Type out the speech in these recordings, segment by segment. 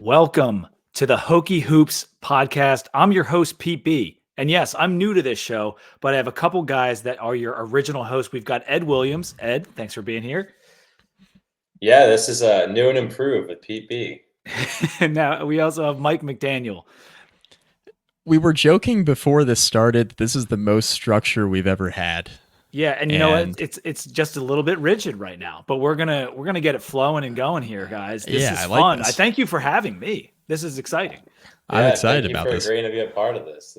Welcome to the Hokie Hoops podcast. I'm your host, Pete B. And yes, I'm new to this show, but I have a couple guys that are your original hosts. We've got Ed Williams. Ed, thanks for being here. Yeah, this is new and improved with Pete B. And now we also have Mike McDaniel. We were joking before this started. This is the most structure we've ever had. Yeah, and you know what? It's just a little bit rigid right now, but we're gonna get it flowing and going here, guys. This is fun. I thank you for having me. This is exciting. Yeah, I'm excited about this. Thank you for agreeing to be a part of this.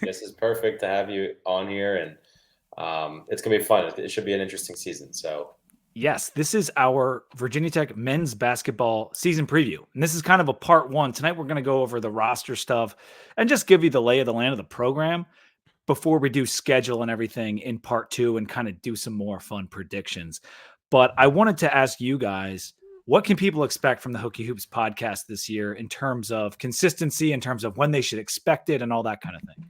This is perfect to have you on here, and it's gonna be fun. It should be an interesting season. So. Yes, this is our Virginia Tech men's basketball season preview. And this is kind of a part one. Tonight, we're going to go over the roster stuff and just give you the lay of the land of the program before we do schedule and everything in part two and kind of do some more fun predictions. But I wanted to ask you guys, what can people expect from the Hokie Hoops podcast this year in terms of consistency, in terms of when they should expect it and all that kind of thing?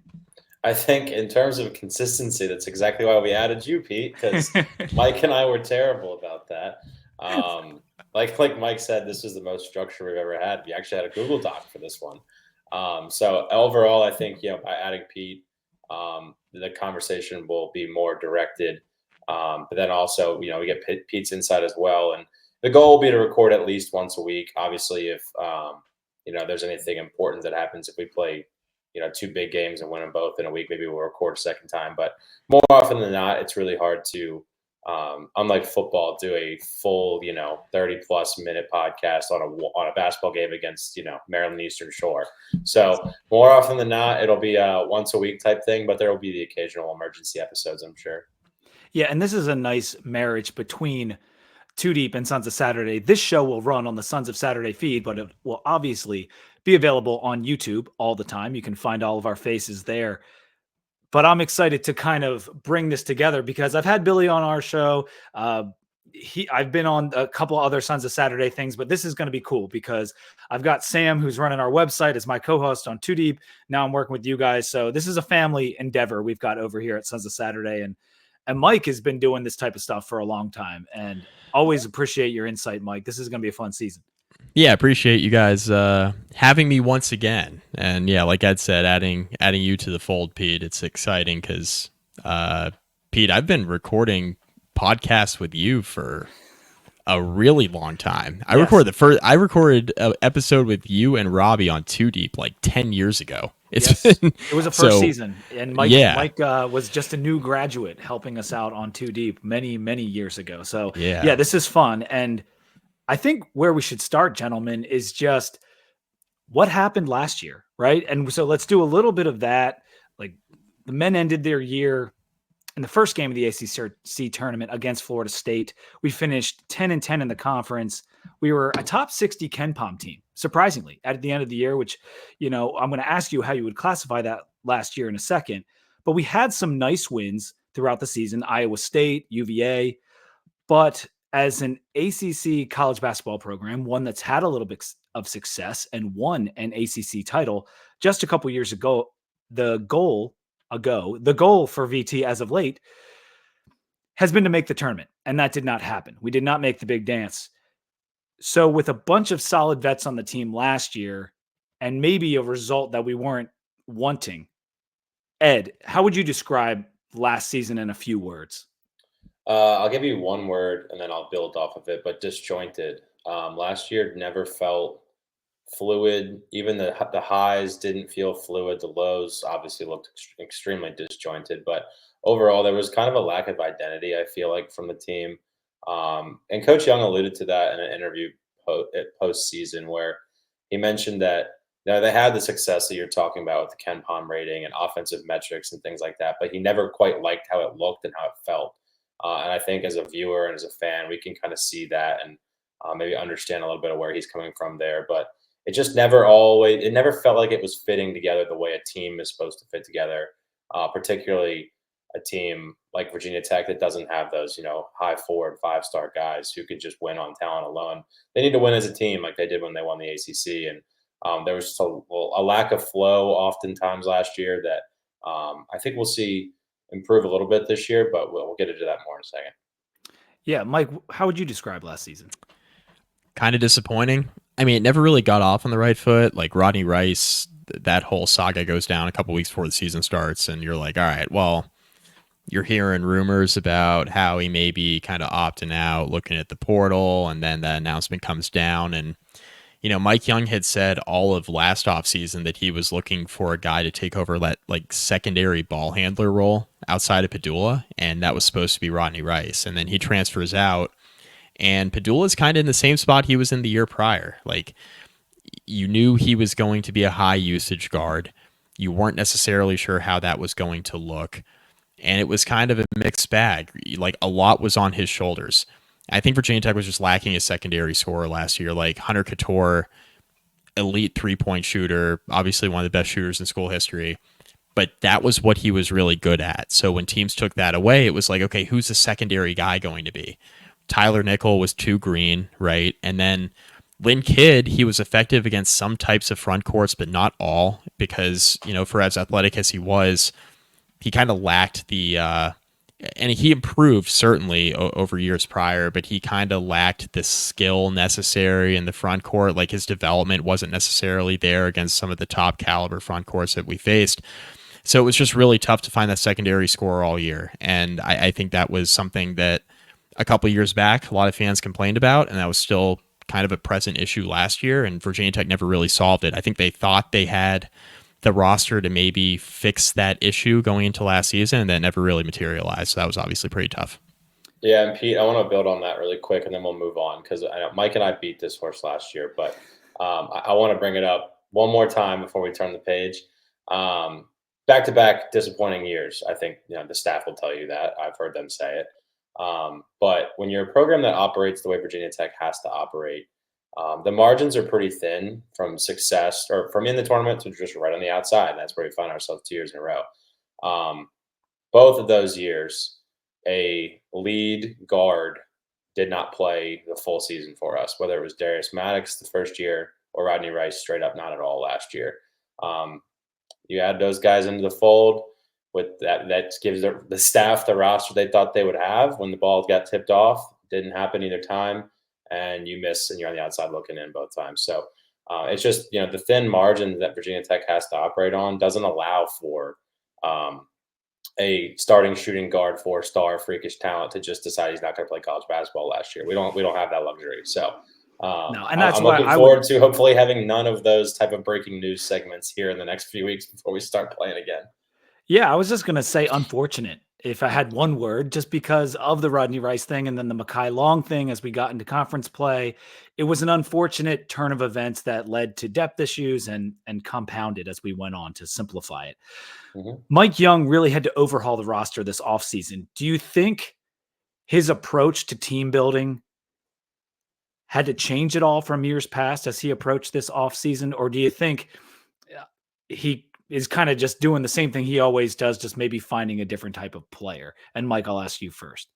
I think in terms of consistency, that's exactly why we added you, Pete, because Mike and I were terrible about that. Like Mike said, this is the most structure we've ever had. We actually had a Google Doc for this one. So overall, I think, by adding Pete, the conversation will be more directed. But then also, we get Pete's insight as well. And the goal will be to record at least once a week. Obviously, if, there's anything important that happens, if we play two big games and win them both in a week, maybe we'll record a second time. But more often than not, it's really hard to, unlike football, do a full, 30-plus minute podcast on a basketball game against, Maryland Eastern Shore. So more often than not, it'll be a once a week type thing, but there will be the occasional emergency episodes, I'm sure. Yeah, and this is a nice marriage between Two Deep and Sons of Saturday. This show will run on the Sons of Saturday feed, but it will obviously be available on YouTube all the time. You can find all of our faces there. But I'm excited to kind of bring this together because I've had Billy on our show. I've been on a couple of other Sons of Saturday things, but this is going to be cool because I've got Sam, who's running our website, as my co-host on Two Deep. Now I'm working with you guys. So this is a family endeavor we've got over here at Sons of Saturday. And Mike has been doing this type of stuff for a long time, and always appreciate your insight, Mike. This is going to be a fun season. Yeah, appreciate you guys having me once again. And yeah, like Ed said, adding you to the fold, Pete, it's exciting because, Pete, I've been recording podcasts with you for a really long time. Yes. I recorded an episode with you and Robbie on Two Deep like 10 years ago. It was a first season, and Mike was just a new graduate helping us out on Two Deep many, many years ago. So yeah, this is fun. And I think where we should start, gentlemen, is just what happened last year, right? And so let's do a little bit of that. Like the men ended their year in the first game of the ACC tournament against Florida State. We finished 10-10 in the conference. We were a top 60 KenPom team, surprisingly, at the end of the year, which, I'm going to ask you how you would classify that last year in a second. But we had some nice wins throughout the season, Iowa State, UVA. But as an ACC college basketball program, one that's had a little bit of success and won an ACC title just a couple years ago, the goal for VT as of late has been to make the tournament, and that did not happen. We did not make the big dance. So with a bunch of solid vets on the team last year and maybe a result that we weren't wanting, Ed, how would you describe last season in a few words? I'll give you one word and then I'll build off of it, but disjointed. Last year never felt fluid. Even the highs didn't feel fluid. The lows obviously looked extremely disjointed, but overall there was kind of a lack of identity, I feel like, from the team. And Coach Young alluded to that in an interview post-season where he mentioned that they had the success that you're talking about with the KenPom rating and offensive metrics and things like that, but he never quite liked how it looked and how it felt. And I think as a viewer and as a fan, we can kind of see that and maybe understand a little bit of where he's coming from there. But it just never felt like it was fitting together the way a team is supposed to fit together, particularly a team like Virginia Tech that doesn't have those, high 4 and 5-star guys who can just win on talent alone. They need to win as a team like they did when they won the ACC. And there was just a lack of flow oftentimes last year that I think we'll see improve a little bit this year, but we'll get into that more in a second. Yeah, Mike, how would you describe last season? Kind of disappointing. I mean, it never really got off on the right foot. Like Rodney Rice, that whole saga goes down a couple weeks before the season starts, and you're like, all right, well, you're hearing rumors about how he may be kind of opting out, looking at the portal, and then that announcement comes down. And, Mike Young had said all of last offseason that he was looking for a guy to take over that like secondary ball handler role outside of Padula, and that was supposed to be Rodney Rice. And then he transfers out, and Padula's kind of in the same spot he was in the year prior. Like, you knew he was going to be a high usage guard. You weren't necessarily sure how that was going to look. And it was kind of a mixed bag. Like, a lot was on his shoulders. I think Virginia Tech was just lacking a secondary scorer last year. Like Hunter Couture, elite 3-point shooter, obviously one of the best shooters in school history. But that was what he was really good at. So when teams took that away, it was like, okay, who's the secondary guy going to be? Tyler Nickel was too green, right? And then Lynn Kidd, he was effective against some types of front courts, but not all, because, for as athletic as he was, he kind of lacked the, and he improved certainly over years prior, but he kind of lacked the skill necessary in the front court. Like, his development wasn't necessarily there against some of the top caliber front courts that we faced. So it was just really tough to find that secondary scorer all year. And I think that was something that a couple years back, a lot of fans complained about, and that was still kind of a present issue last year, and Virginia Tech never really solved it. I think they thought they had the roster to maybe fix that issue going into last season, and that never really materialized. So that was obviously pretty tough. Yeah, and Pete, I want to build on that really quick, and then we'll move on, because I know Mike and I beat this horse last year, but I want to bring it up one more time before we turn the page. Back-to-back disappointing years. I think the staff will tell you that. I've heard them say it. But when you're a program that operates the way Virginia Tech has to operate, the margins are pretty thin from success or from in the tournament to just right on the outside. And that's where we find ourselves 2 years in a row. Both of those years, a lead guard did not play the full season for us, whether it was Darius Maddox the first year or Rodney Rice straight up not at all last year. You add those guys into the fold, with that gives the staff the roster they thought they would have when the ball got tipped off. Didn't happen either time, and you miss, and you're on the outside looking in both times. So it's just the thin margin that Virginia Tech has to operate on doesn't allow for a starting shooting guard 4-star freakish talent to just decide he's not going to play college basketball last year. We don't have that luxury. So no, and that's I'm why looking forward to hopefully having none of those type of breaking news segments here in the next few weeks before we start playing again. Yeah, I was just going to say unfortunate, if I had one word, just because of the Rodney Rice thing and then the Mekhi Long thing as we got into conference play. It was an unfortunate turn of events that led to depth issues and compounded as we went on, to simplify it. Mm-hmm. Mike Young really had to overhaul the roster this offseason. Do you think his approach to team building had to change at all from years past as he approached this offseason? Or do you think he is kind of just doing the same thing he always does, just maybe finding a different type of player? And Mike, I'll ask you first.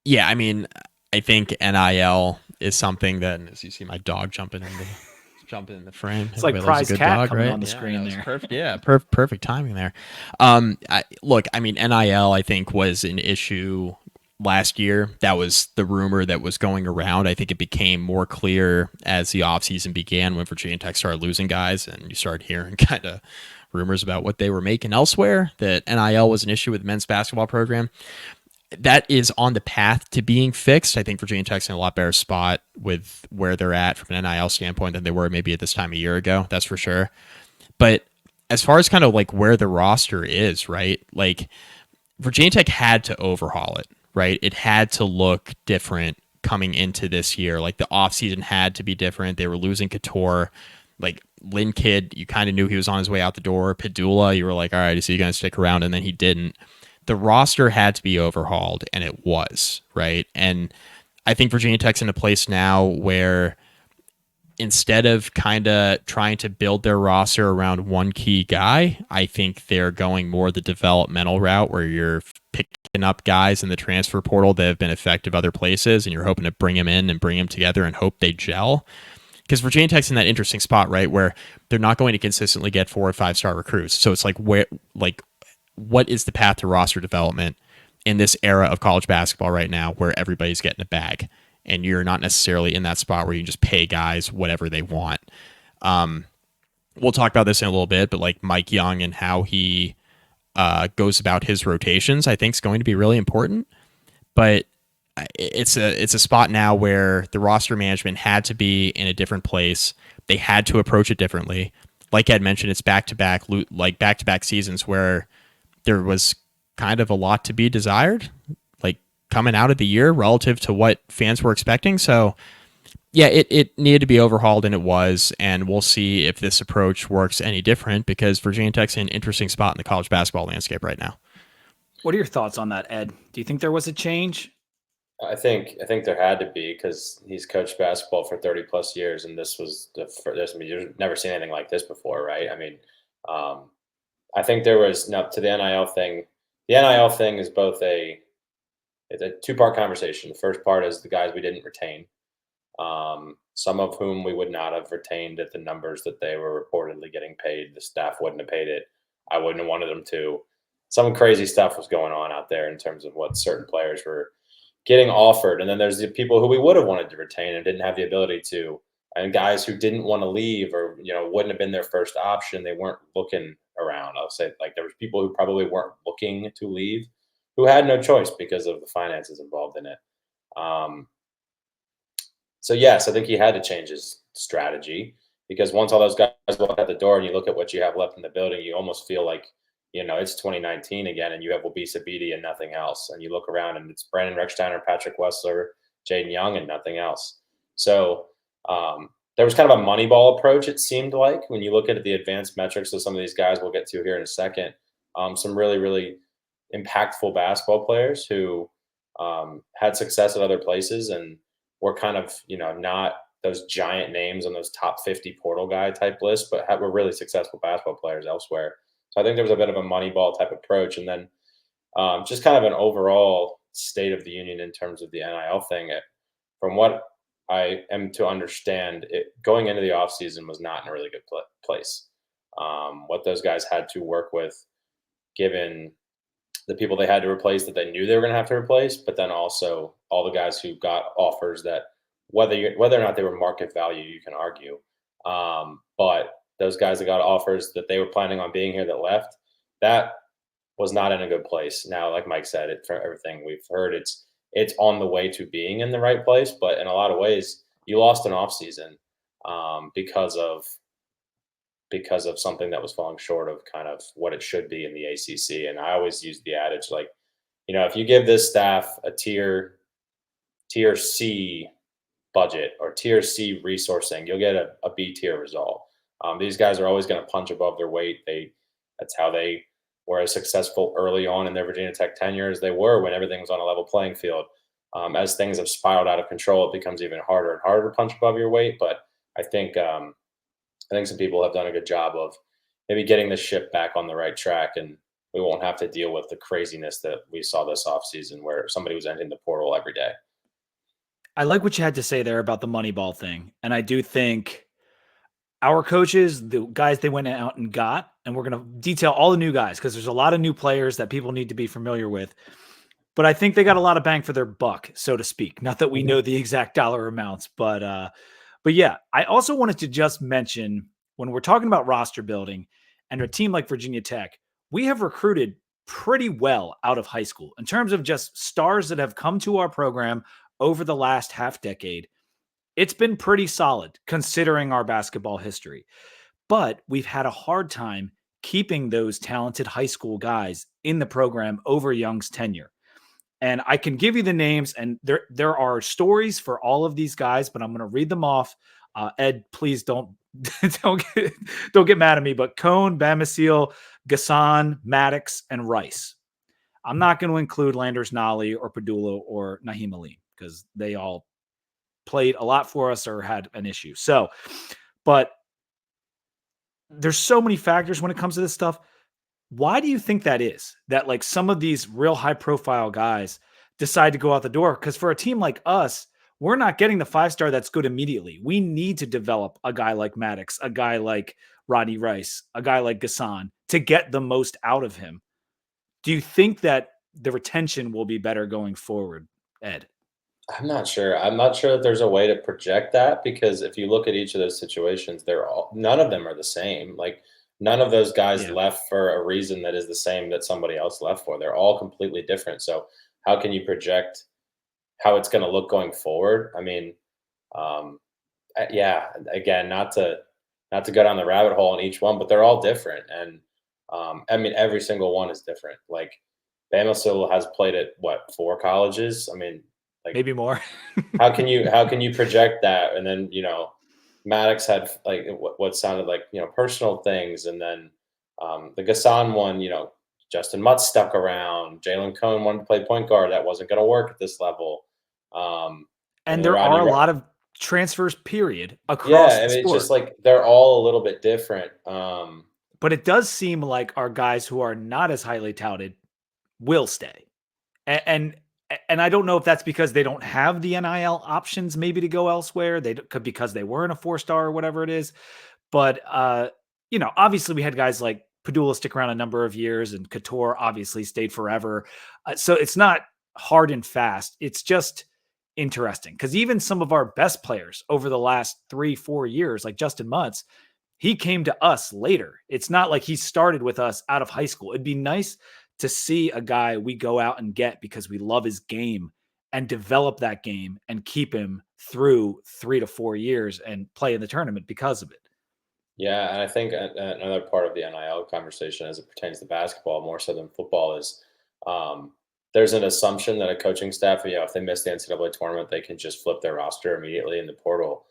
Yeah, I mean, I think NIL is something that, as you see my dog jumping in the frame. It's like prize cat dog, coming right? On the screen there. Perfect. Yeah, perfect timing there. Look, I mean, NIL I think was an issue last year. That was the rumor that was going around. I think it became more clear as the offseason began when Virginia Tech started losing guys, and you started hearing kind of rumors about what they were making elsewhere, that NIL was an issue with the men's basketball program. That is on the path to being fixed. I think Virginia Tech's in a lot better spot with where they're at from an NIL standpoint than they were maybe at this time a year ago. That's for sure. But as far as kind of like where the roster is, right? Like, Virginia Tech had to overhaul it, right? It had to look different coming into this year. Like, the offseason had to be different. They were losing Couture. Like, Lynn Kidd, you kind of knew he was on his way out the door. Padula, you were like, all right, is he going to stick around? And then he didn't. The roster had to be overhauled, and it was, right? And I think Virginia Tech's in a place now where instead of kind of trying to build their roster around one key guy, I think they're going more the developmental route, where you're picking up guys in the transfer portal that have been effective other places, and you're hoping to bring them in and bring them together and hope they gel. Because Virginia Tech's in that interesting spot, right, where they're not going to consistently get 4 or 5-star recruits. So it's like, what is the path to roster development in this era of college basketball right now, where everybody's getting a bag? and you're not necessarily in that spot where you can just pay guys whatever they want. We'll talk about this in a little bit, but like Mike Young and how he goes about his rotations, I think is going to be really important. But it's a spot now where the roster management had to be in a different place. They had to approach it differently. Like Ed mentioned, it's back-to-back seasons where there was kind of a lot to be desired, like coming out of the year relative to what fans were expecting. So yeah, it needed to be overhauled, and it was, and we'll see if this approach works any different, because Virginia Tech's in an interesting spot in the college basketball landscape right now. What are your thoughts on that, Ed? Do you think there was a change? I think there had to be, because he's coached basketball for 30 plus years, and this was you've never seen anything like this before, right? I mean, I think there was to the NIL thing. The NIL thing is it's a two-part conversation. The first part is the guys we didn't retain, some of whom we would not have retained at the numbers that they were reportedly getting paid. The staff wouldn't have paid it. I wouldn't have wanted them to. Some crazy stuff was going on out there in terms of what certain players were getting offered. And then there's the people who we would have wanted to retain and didn't have the ability to, and guys who didn't want to leave, or, wouldn't have been their first option. They weren't looking around. I'll say, like, there was people who probably weren't looking to leave, who had no choice because of the finances involved in it. So yes, I think he had to change his strategy, because once all those guys walk out the door and you look at what you have left in the building, you almost feel like, it's 2019 again, and you have Wabisa Beatty and nothing else. And you look around and it's Brandon Rechsteiner, Patrick Wessler, Jaden Young, and nothing else. So there was kind of a Moneyball approach, it seemed like, when you look at the advanced metrics of some of these guys we'll get to here in a second. Some really, really impactful basketball players who had success at other places and were kind of, not those giant names on those top 50 portal guy type lists, but were really successful basketball players elsewhere. So I think there was a bit of a Moneyball type approach. And then just kind of an overall state of the union in terms of the NIL thing. From what I am to understand, going into the offseason was not in a really good place. What those guys had to work with, given the people they had to replace that they knew they were going to have to replace, but then also all the guys who got offers that whether or not they were market value, you can argue. But those guys that got offers that they were planning on being here that left, that was not in a good place. Now, like Mike said, for everything we've heard, it's on the way to being in the right place. But in a lot of ways, you lost an offseason because of something that was falling short of kind of what it should be in the ACC. And I always use the adage, like, if you give this staff a tier C budget or tier C resourcing, you'll get a B tier result. These guys are always going to punch above their weight. That's how they were as successful early on in their Virginia Tech tenure as they were when everything was on a level playing field. As things have spiraled out of control, it becomes even harder and harder to punch above your weight. But I think some people have done a good job of maybe getting the ship back on the right track, and we won't have to deal with the craziness that we saw this offseason where somebody was entering the portal every day. I like what you had to say there about the Moneyball thing. And I do think our coaches, the guys they went out and got, and we're going to detail all the new guys because there's a lot of new players that people need to be familiar with. But I think they got a lot of bang for their buck, so to speak. Not that we know the exact dollar amounts, but yeah, I also wanted to just mention, when we're talking about roster building and a team like Virginia Tech, we have recruited pretty well out of high school in terms of just stars that have come to our program over the last half decade. It's been pretty solid considering our basketball history, but we've had a hard time keeping those talented high school guys in the program over Young's tenure. And I can give you the names, and there are stories for all of these guys, but I'm going to read them off. Ed, please don't get mad at me, but Cone, Bamisiel, Gassan, Maddox, and Rice. I'm not going to include Landers Nolly or Padula or Naheem Ali because they all played a lot for us or had an issue. So, but there's so many factors when it comes to this stuff. Why do you think that is? That like some of these real high profile guys decide to go out the door? Because for a team like us, we're not getting the 5-star that's good immediately. We need to develop a guy like Maddox, a guy like Rodney Rice, a guy like Gassan to get the most out of him. Do you think that the retention will be better going forward, Ed? I'm not sure. I'm not sure that there's a way to project that, because if you look at each of those situations, none of them are the same. Like, none of those guys Yeah. left for a reason that is the same that somebody else left for. They're all completely different. So how can you project how it's going to look going forward? I mean, um, yeah, again, not to go down the rabbit hole in each one, but they're all different. And I mean, every single one is different. Like, Bama still has played at what, 4 colleges? I mean, like, Maybe more. how can you project that? And then, Maddox had like what sounded like, personal things, and then the Gassan one, Justin Mutt stuck around. Jalen Cohn wanted to play point guard. That wasn't going to work at this level. And there are a lot of transfers, period, across Yeah, I the mean, it's just sport. like they're all a little bit different. But it does seem like our guys who are not as highly touted will stay. And I don't know if that's because they don't have the NIL options maybe to go elsewhere. They could, because they weren't a 4-star or whatever it is. But obviously we had guys like Padula stick around a number of years, and Couture obviously stayed forever. So it's not hard and fast. It's just interesting, because even some of our best players over the last 3-4 years, like Justin Mutz, he came to us later. It's not like he started with us out of high school. It'd be nice to see a guy we go out and get because we love his game, and develop that game and keep him through 3 to 4 years and play in the tournament because of it. Yeah, and I think another part of the NIL conversation, as it pertains to basketball more so than football, is um, there's an assumption that a coaching staff, if they miss the NCAA tournament, they can just flip their roster immediately in the portal.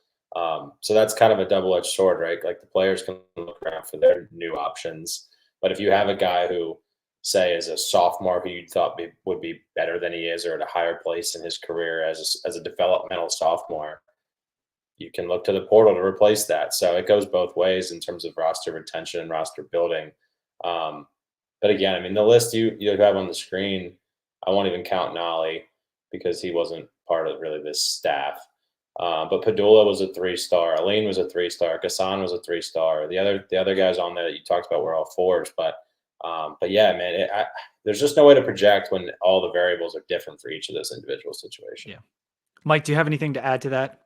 So that's kind of a double-edged sword, right? Like, the players can look around for their new options, but if you have a guy who, say, is a sophomore who you thought would be better than he is, or at a higher place in his career as a developmental sophomore, you can look to the portal to replace that. So it goes both ways in terms of roster retention and roster building. Um, but again, I mean, the list you have on the screen, I won't even count Nolly, because he wasn't part of really this staff. But Padula was a 3-star. Aline was a 3-star. Gassan was a 3-star. The other guys on there that you talked about were all 4s. But yeah, man, there's just no way to project when all the variables are different for each of those individual situations. Yeah. Mike, do you have anything to add to that?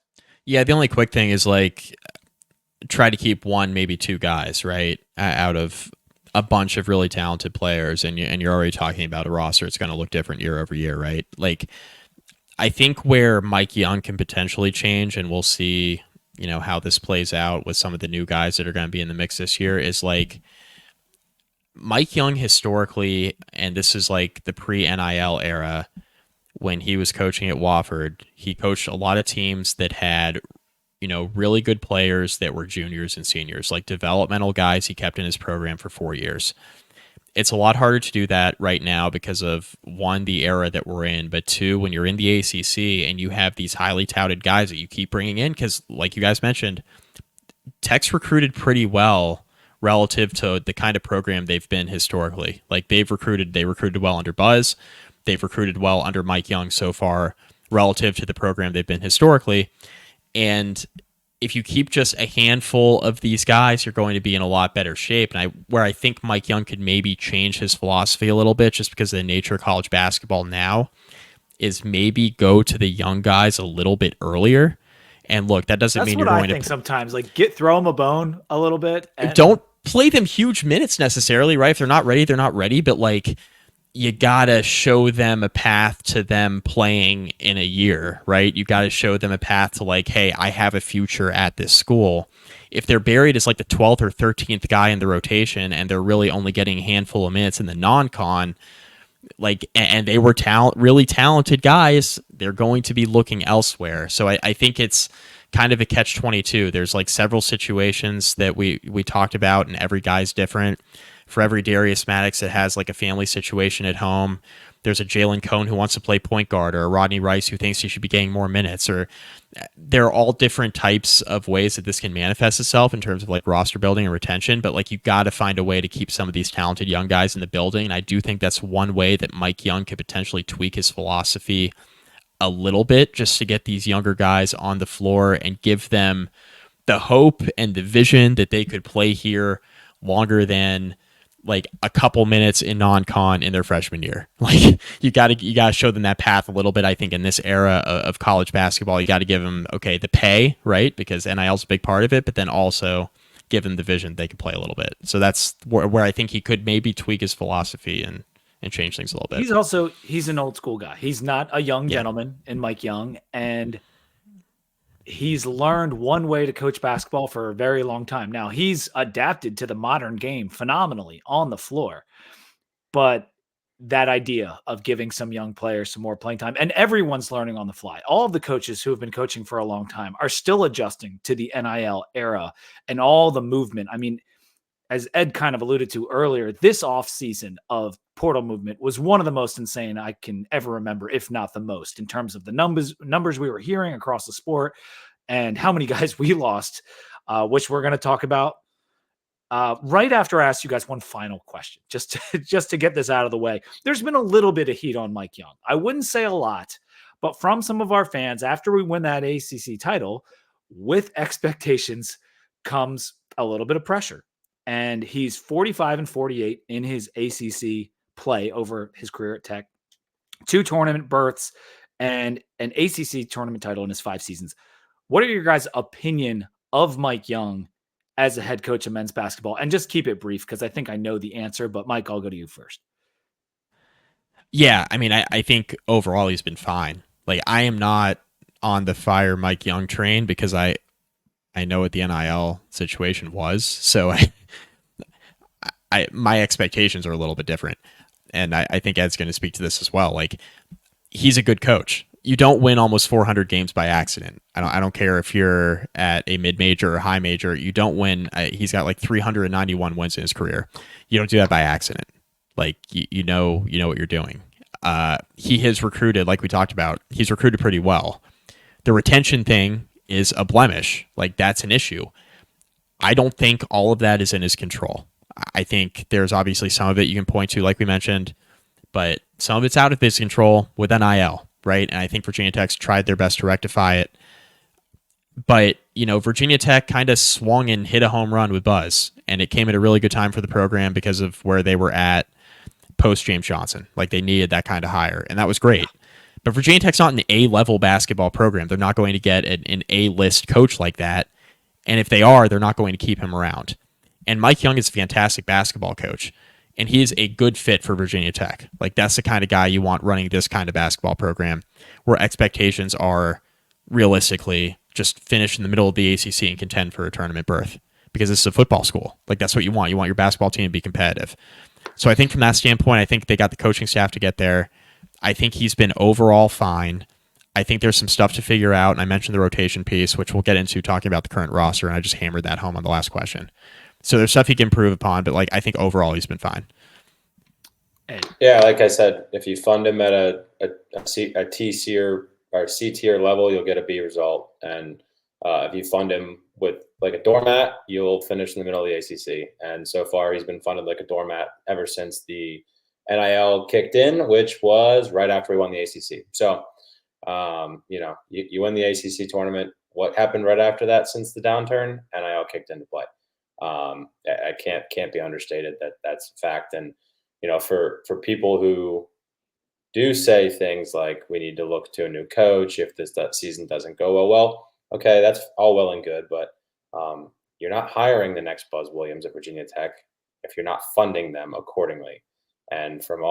Yeah, the only quick thing is, like, try to keep 1, maybe 2 guys, right, out of a bunch of really talented players, and you're already talking about a roster. It's going to look different year over year, right? Like, I think where Mike Young can potentially change, and we'll see, how this plays out with some of the new guys that are going to be in the mix this year, is like Mike Young historically, and this is like the pre-NIL era, when he was coaching at Wofford, he coached a lot of teams that had, really good players that were juniors and seniors, like developmental guys he kept in his program for 4 years. It's a lot harder to do that right now because of, 1, the era that we're in, but 2, when you're in the ACC and you have these highly touted guys that you keep bringing in, because like you guys mentioned, Tech's recruited pretty well relative to the kind of program they've been historically. Like, they recruited well under Buzz. They've recruited well under Mike Young so far relative to the program they've been historically. And if you keep just a handful of these guys, you're going to be in a lot better shape. And where I think Mike Young could maybe change his philosophy a little bit, just because of the nature of college basketball now, is maybe go to the young guys a little bit earlier. And look, that doesn't mean you're going to. That's what I think sometimes. Like, throw them a bone a little bit. Don't play them huge minutes necessarily, right? If they're not ready, they're not ready. But, like, you gotta show them a path to them playing in a year, right? You gotta show them a path to, like, hey, I have a future at this school. If they're buried as like the 12th or 13th guy in the rotation, and they're really only getting a handful of minutes in the non-con, like, and they were really talented guys, they're going to be looking elsewhere. So I think it's kind of a catch-22. There's like several situations that we talked about, and every guy's different. For every Darius Maddox that has like a family situation at home, there's a Jalen Cohn who wants to play point guard, or a Rodney Rice who thinks he should be getting more minutes. Or there are all different types of ways that this can manifest itself in terms of like roster building and retention. But like, you got to find a way to keep some of these talented young guys in the building. And I do think that's one way that Mike Young could potentially tweak his philosophy a little bit, just to get these younger guys on the floor and give them the hope and the vision that they could play here longer than like a couple minutes in non-con in their freshman year. Like you got to show them that path a little bit. I think in this era of college basketball, you got to give them, okay, the pay, right? Because NIL is a big part of it, but then also give them the vision they could play a little bit. So that's where I think he could maybe tweak his philosophy and change things a little bit. He's an old school guy. He's not a young gentleman in Mike Young, and he's learned one way to coach basketball for a very long time. Now, he's adapted to the modern game phenomenally on the floor, but that idea of giving some young players some more playing time, and everyone's learning on the fly. All of the coaches who have been coaching for a long time are still adjusting to the NIL era and all the movement. I mean, as Ed kind of alluded to earlier, this offseason of portal movement was one of the most insane I can ever remember, if not the most, in terms of the numbers we were hearing across the sport and how many guys we lost, which we're going to talk about right after I ask you guys one final question, just to get this out of the way. There's been a little bit of heat on Mike Young. I wouldn't say a lot, but from some of our fans, after we win that ACC title, with expectations comes a little bit of pressure. And he's 45-48 in his ACC play over his career at Tech, 2 tournament berths, and an ACC tournament title in his 5 seasons. What are your guys' opinion of Mike Young as a head coach of men's basketball? And just keep it brief, because I think I know the answer, but Mike, I'll go to you first. Yeah, I mean, I think overall he's been fine. Like, I am not on the fire Mike Young train because I know what the NIL situation was. So my expectations are a little bit different. And I think Ed's going to speak to this as well. Like, he's a good coach. You don't win almost 400 games by accident. I don't care if you're at a mid-major or high major. You don't win. He's got like 391 wins in his career. You don't do that by accident. Like, you know what you're doing. He has recruited, like we talked about, he's recruited pretty well. The retention thing is a blemish. Like, that's an issue. I don't think all of that is in his control. I think there's obviously some of it you can point to, like we mentioned, but some of it's out of his control with NIL, right? And I think Virginia Tech's tried their best to rectify it. But, Virginia Tech kind of swung and hit a home run with Buzz, and it came at a really good time for the program because of where they were at post James Johnson. Like, they needed that kind of hire, and that was great. But Virginia Tech's not an A-level basketball program. They're not going to get an A-list coach like that. And if they are, they're not going to keep him around. And Mike Young is a fantastic basketball coach, and he is a good fit for Virginia Tech. Like, that's the kind of guy you want running this kind of basketball program, where expectations are realistically just finish in the middle of the ACC and contend for a tournament berth, because this is a football school. Like, that's what you want. You want your basketball team to be competitive. So I think from that standpoint, I think they got the coaching staff to get there. I think he's been overall fine. I think there's some stuff to figure out, and I mentioned the rotation piece, which we'll get into talking about the current roster, and I just hammered that home on the last question. So there's stuff he can improve upon, but like, I think overall he's been fine. Yeah, like I said, if you fund him at a T tier or C tier level, you'll get a B result. And if you fund him with like a doormat, you'll finish in the middle of the ACC. And so far, he's been funded like a doormat ever since the NIL kicked in, which was right after we won the ACC. So, you win the ACC tournament. What happened right after that since the downturn? NIL kicked into play. I can't be understated that that's a fact. And, for people who do say things like we need to look to a new coach if that season doesn't go well, okay, that's all well and good, but you're not hiring the next Buzz Williams at Virginia Tech if you're not funding them accordingly. And from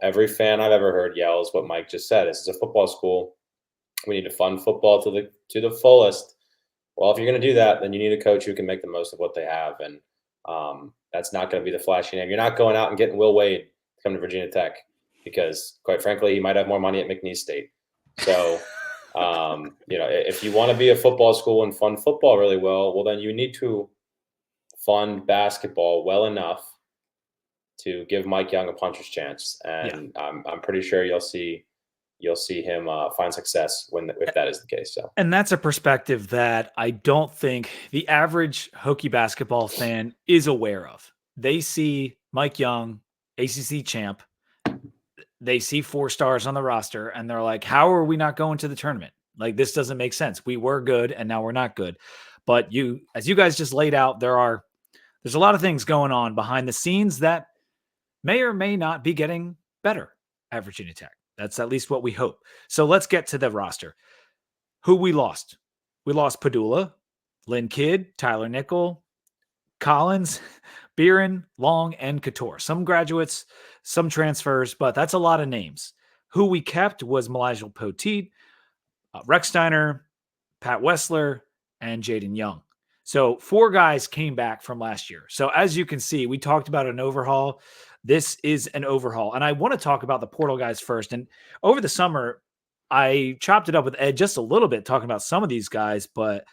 every fan I've ever heard yells what Mike just said. This is a football school. We need to fund football to the fullest. Well, if you're going to do that, then you need a coach who can make the most of what they have. And that's not going to be the flashy name. You're not going out and getting Will Wade to come to Virginia Tech because, quite frankly, he might have more money at McNeese State. So, if you want to be a football school and fund football really well, then you need to fund basketball well enough to give Mike Young a puncher's chance. And I'm pretty sure you'll see him find success if that is the case. So, and that's a perspective that I don't think the average Hokie basketball fan is aware of. They see Mike Young, ACC champ. They see 4 stars on the roster, and they're like, "How are we not going to the tournament? Like, this doesn't make sense. We were good, and now we're not good." But as you guys just laid out, there's a lot of things going on behind the scenes that may or may not be getting better at Virginia Tech. That's at least what we hope. So let's get to the roster. Who we lost? We lost Padula, Lynn Kidd, Tyler Nickel, Collins, Beeren, Long, and Couture. Some graduates, some transfers, but that's a lot of names. Who we kept was Malijal Poteet, Rex Steiner, Pat Wessler, and Jaden Young. So 4 guys came back from last year. So as you can see, we talked about an overhaul. This is an overhaul. And I want to talk about the portal guys first. And over the summer, I chopped it up with Ed just a little bit, talking about some of these guys, but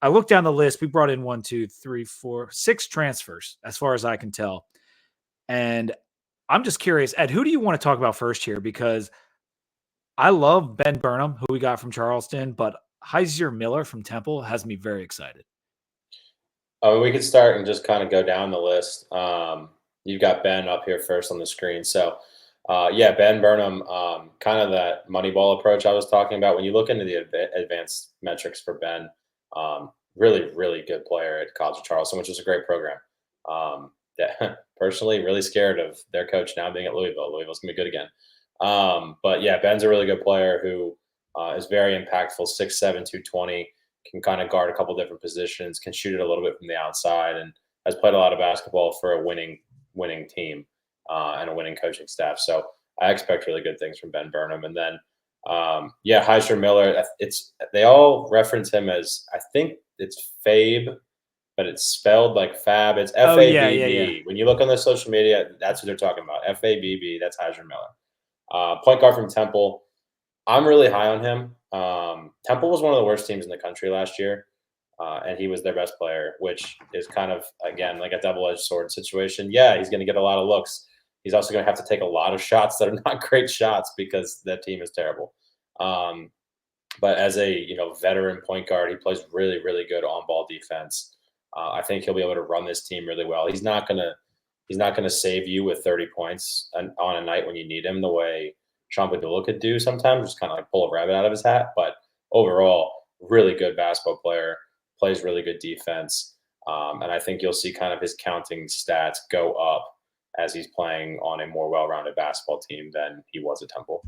I looked down the list. We brought in 1, 2, 3, 4, 6 transfers, as far as I can tell. And I'm just curious, Ed, who do you want to talk about first here? Because I love Ben Burnham, who we got from Charleston, but Heiser Miller from Temple has me very excited. We could start and just kind of go down the list. You've got Ben up here first on the screen. So, Ben Burnham, kind of that Moneyball approach I was talking about. When you look into the advanced metrics for Ben, really, really good player at College of Charleston, which is a great program. Personally, really scared of their coach now being at Louisville. Louisville's going to be good again. But yeah, Ben's a really good player who is very impactful, 6'7", 220, can kind of guard a couple different positions, can shoot it a little bit from the outside, and has played a lot of basketball for a winning team and a winning coaching staff. So I expect really good things from Ben Burnham. And then, Heiser Miller, they all reference him as, I think it's Fabe, but it's spelled like Fab. It's Fabb. Yeah. When you look on the social media, that's what they're talking about. Fabb, that's Heiser Miller. Point guard from Temple. I'm really high on him. Temple was one of the worst teams in the country last year, and he was their best player, which is kind of, again, like a double-edged sword situation. Yeah, he's going to get a lot of looks. He's also going to have to take a lot of shots that are not great shots because that team is terrible. But as a veteran point guard, he plays really, really good on-ball defense. I think he'll be able to run this team really well. He's not gonna save you with 30 points on a night when you need him the way Sean Padula could do sometimes, just kind of like pull a rabbit out of his hat. But overall, really good basketball player, plays really good defense. And I think you'll see kind of his counting stats go up as he's playing on a more well-rounded basketball team than he was at Temple.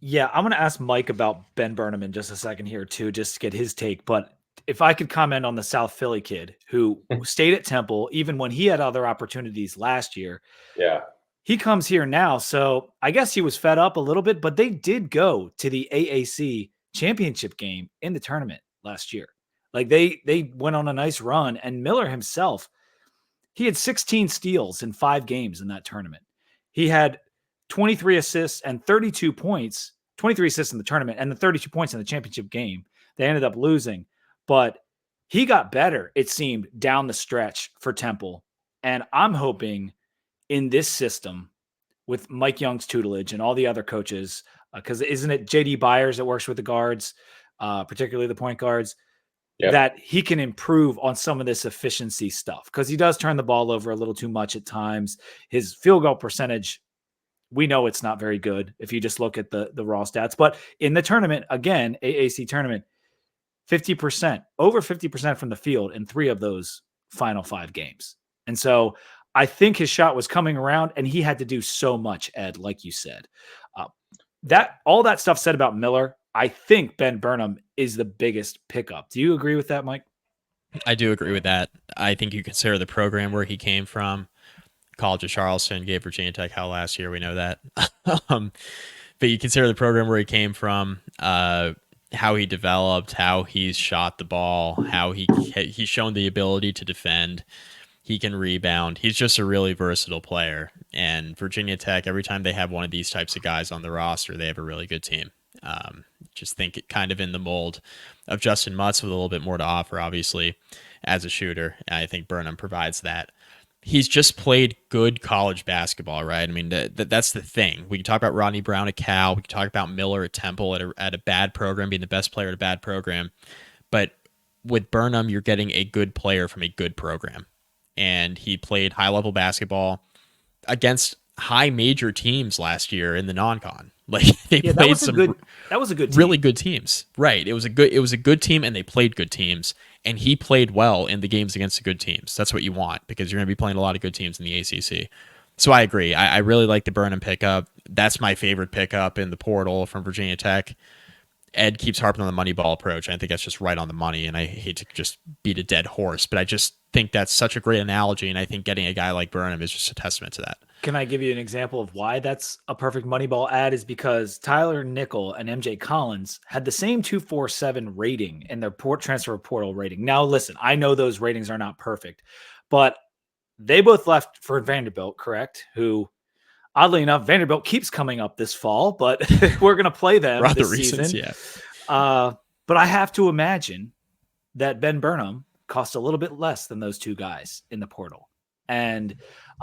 Yeah, I'm going to ask Mike about Ben Burnham in just a second here too, just to get his take. But if I could comment on the South Philly kid who stayed at Temple, even when he had other opportunities last year. Yeah. He comes here now. So I guess he was fed up a little bit, but they did go to the AAC championship game in the tournament last year. Like they went on a nice run, and Miller himself, he had 16 steals in 5 games in that tournament. He had 23 assists and 32 points, 23 assists in the tournament and the 32 points in the championship game. They ended up losing, but he got better, it seemed, down the stretch for Temple. And I'm hoping in this system with Mike Young's tutelage and all the other coaches, because isn't it JD Byers that works with the guards, particularly the point guards, that he can improve on some of this efficiency stuff, because he does turn the ball over a little too much at times. His field goal percentage, we know it's not very good if you just look at the raw stats. But in the tournament, again, AAC tournament, 50%, over 50% from the field in 3 of those final 5 games. And so I think his shot was coming around, and he had to do so much, Ed, like you said. That all that stuff said about Miller, I think Ben Burnham is the biggest pickup. Do you agree with that, Mike? I do agree with that. I think you consider the program where he came from. College of Charleston gave Virginia Tech hell last year. We know that. But you consider the program where he came from, how he developed, how he's shot the ball, how he's shown the ability to defend. He can rebound. He's just a really versatile player. And Virginia Tech, every time they have one of these types of guys on the roster, they have a really good team. Just think it kind of in the mold of Justin Mutz with a little bit more to offer, obviously, as a shooter. And I think Burnham provides that. He's just played good college basketball, right? I mean, that's the thing. We can talk about Rodney Brown at Cal. We can talk about Miller at Temple at a bad program, being the best player at a bad program. But with Burnham, you're getting a good player from a good program. And he played high-level basketball against high major teams last year in the non-con. Like they played that was a good team. Really good teams. Right. It was a good team, and they played good teams. And he played well in the games against the good teams. That's what you want, because you're going to be playing a lot of good teams in the ACC. So I agree. I really like the Burnham pickup. That's my favorite pickup in the portal from Virginia Tech. Ed keeps harping on the money ball approach. I think that's just right on the money, and I hate to just beat a dead horse, but I just think that's such a great analogy, and I think getting a guy like Burnham is just a testament to that. Can I give you an example of why that's a perfect Moneyball ad? Is because Tyler Nickel and MJ Collins had the same 247 rating in their transfer portal rating. Now, listen, I know those ratings are not perfect, but they both left for Vanderbilt, correct? Who, oddly enough, Vanderbilt keeps coming up this fall, but we're going to play them for this reasons, season. Yeah. But I have to imagine that Ben Burnham cost a little bit less than those two guys in the portal. And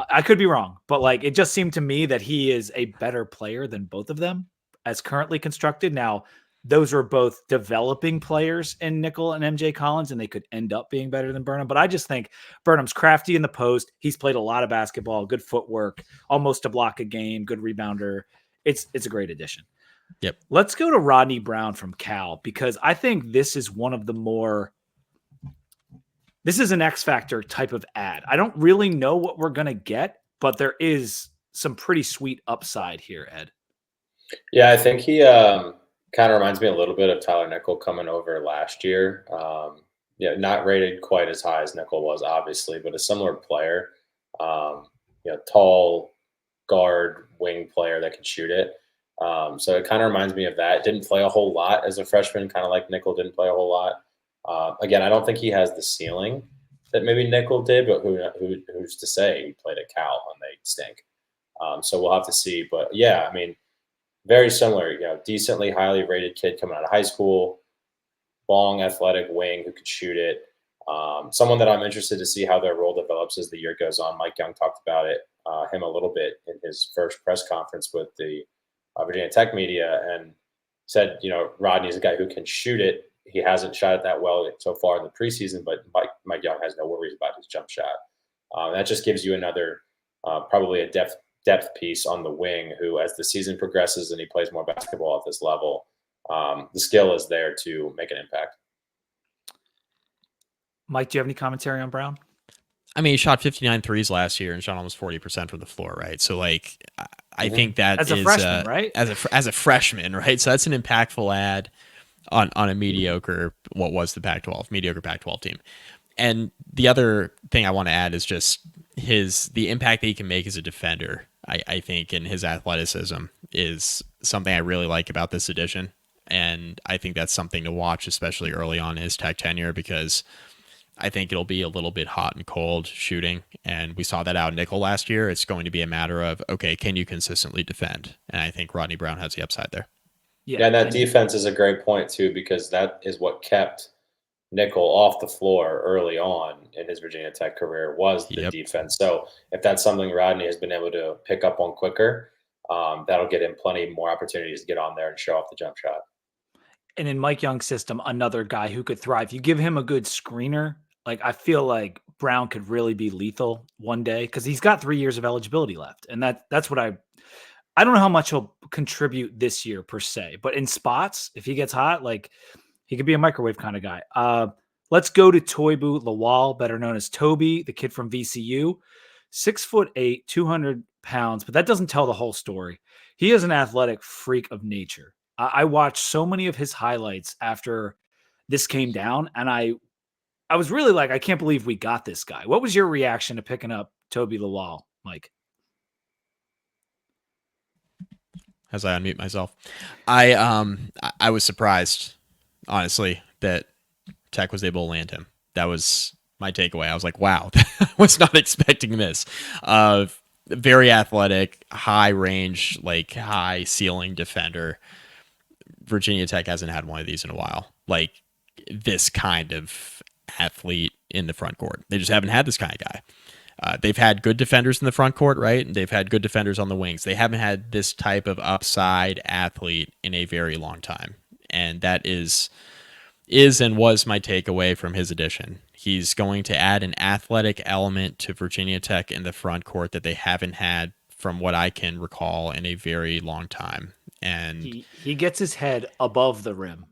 I could be wrong, but like it just seemed to me that he is a better player than both of them as currently constructed. Now, those were both developing players in Nickel and MJ Collins, and they could end up being better than Burnham. But I just think Burnham's crafty in the post. He's played a lot of basketball, good footwork, almost a block a game, good rebounder. It's a great addition. Yep. Let's go to Rodney Brown from Cal, because I think this is one of the more – this is an X Factor type of ad. I don't really know what we're going to get, but there is some pretty sweet upside here, Ed. Yeah, I think he kind of reminds me a little bit of Tyler Nickel coming over last year. Yeah, not rated quite as high as Nickel was, obviously, but a similar player. Tall guard wing player that can shoot it. So it kind of reminds me of that. Didn't play a whole lot as a freshman, kind of like Nickel didn't play a whole lot. Again, I don't think he has the ceiling that maybe Nickel did, but who's to say? He played at Cal and they stink. So we'll have to see. But yeah, I mean, very similar. Decently highly rated kid coming out of high school, long athletic wing who could shoot it. Someone that I'm interested to see how their role develops as the year goes on. Mike Young talked about it, him a little bit in his first press conference with the Virginia Tech media, and said, Rodney's a guy who can shoot it. He hasn't shot it that well so far in the preseason, but Mike Young has no worries about his jump shot. That just gives you another probably a depth piece on the wing who, as the season progresses and he plays more basketball at this level, the skill is there to make an impact. Mike, do you have any commentary on Brown? I mean, he shot 59 threes last year and shot almost 40% from the floor, right? So, like, I think that as a freshman, right? As a freshman, right? So that's an impactful ad on a mediocre, what was the Pac-12, mediocre Pac-12 team. And the other thing I want to add is just the impact that he can make as a defender, I think, and his athleticism is something I really like about this edition. And I think that's something to watch, especially early on in his Tech tenure, because I think it'll be a little bit hot and cold shooting. And we saw that out in Nickel last year. It's going to be a matter of, okay, can you consistently defend? And I think Rodney Brown has the upside there. Yeah, and that defense is a great point, too, because that is what kept Nickel off the floor early on in his Virginia Tech career was the defense. So if that's something Rodney has been able to pick up on quicker, that'll get him plenty more opportunities to get on there and show off the jump shot. And in Mike Young's system, another guy who could thrive. You give him a good screener. Like, I feel like Brown could really be lethal one day because he's got 3 years of eligibility left. And that's what I don't know how much he'll contribute this year per se, but in spots, if he gets hot, like he could be a microwave kind of guy. Let's go to Toibu Lawal, better known as Toby, the kid from VCU, 6'8", 200 pounds, but that doesn't tell the whole story. He is an athletic freak of nature. I watched so many of his highlights after this came down, and I was really like, I can't believe we got this guy. What was your reaction to picking up Toby Lawal, Mike? As I unmute myself, I was surprised, honestly, that Tech was able to land him. That was my takeaway. I was like, wow, I was not expecting this. Very athletic, high range, like high ceiling defender. Virginia Tech hasn't had one of these in a while. Like this kind of athlete in the front court. They just haven't had this kind of guy. They've had good defenders in the front court, right? And they've had good defenders on the wings. They haven't had this type of upside athlete in a very long time. And that is and was my takeaway from his addition. He's going to add an athletic element to Virginia Tech in the front court that they haven't had from what I can recall in a very long time. And he gets his head above the rim.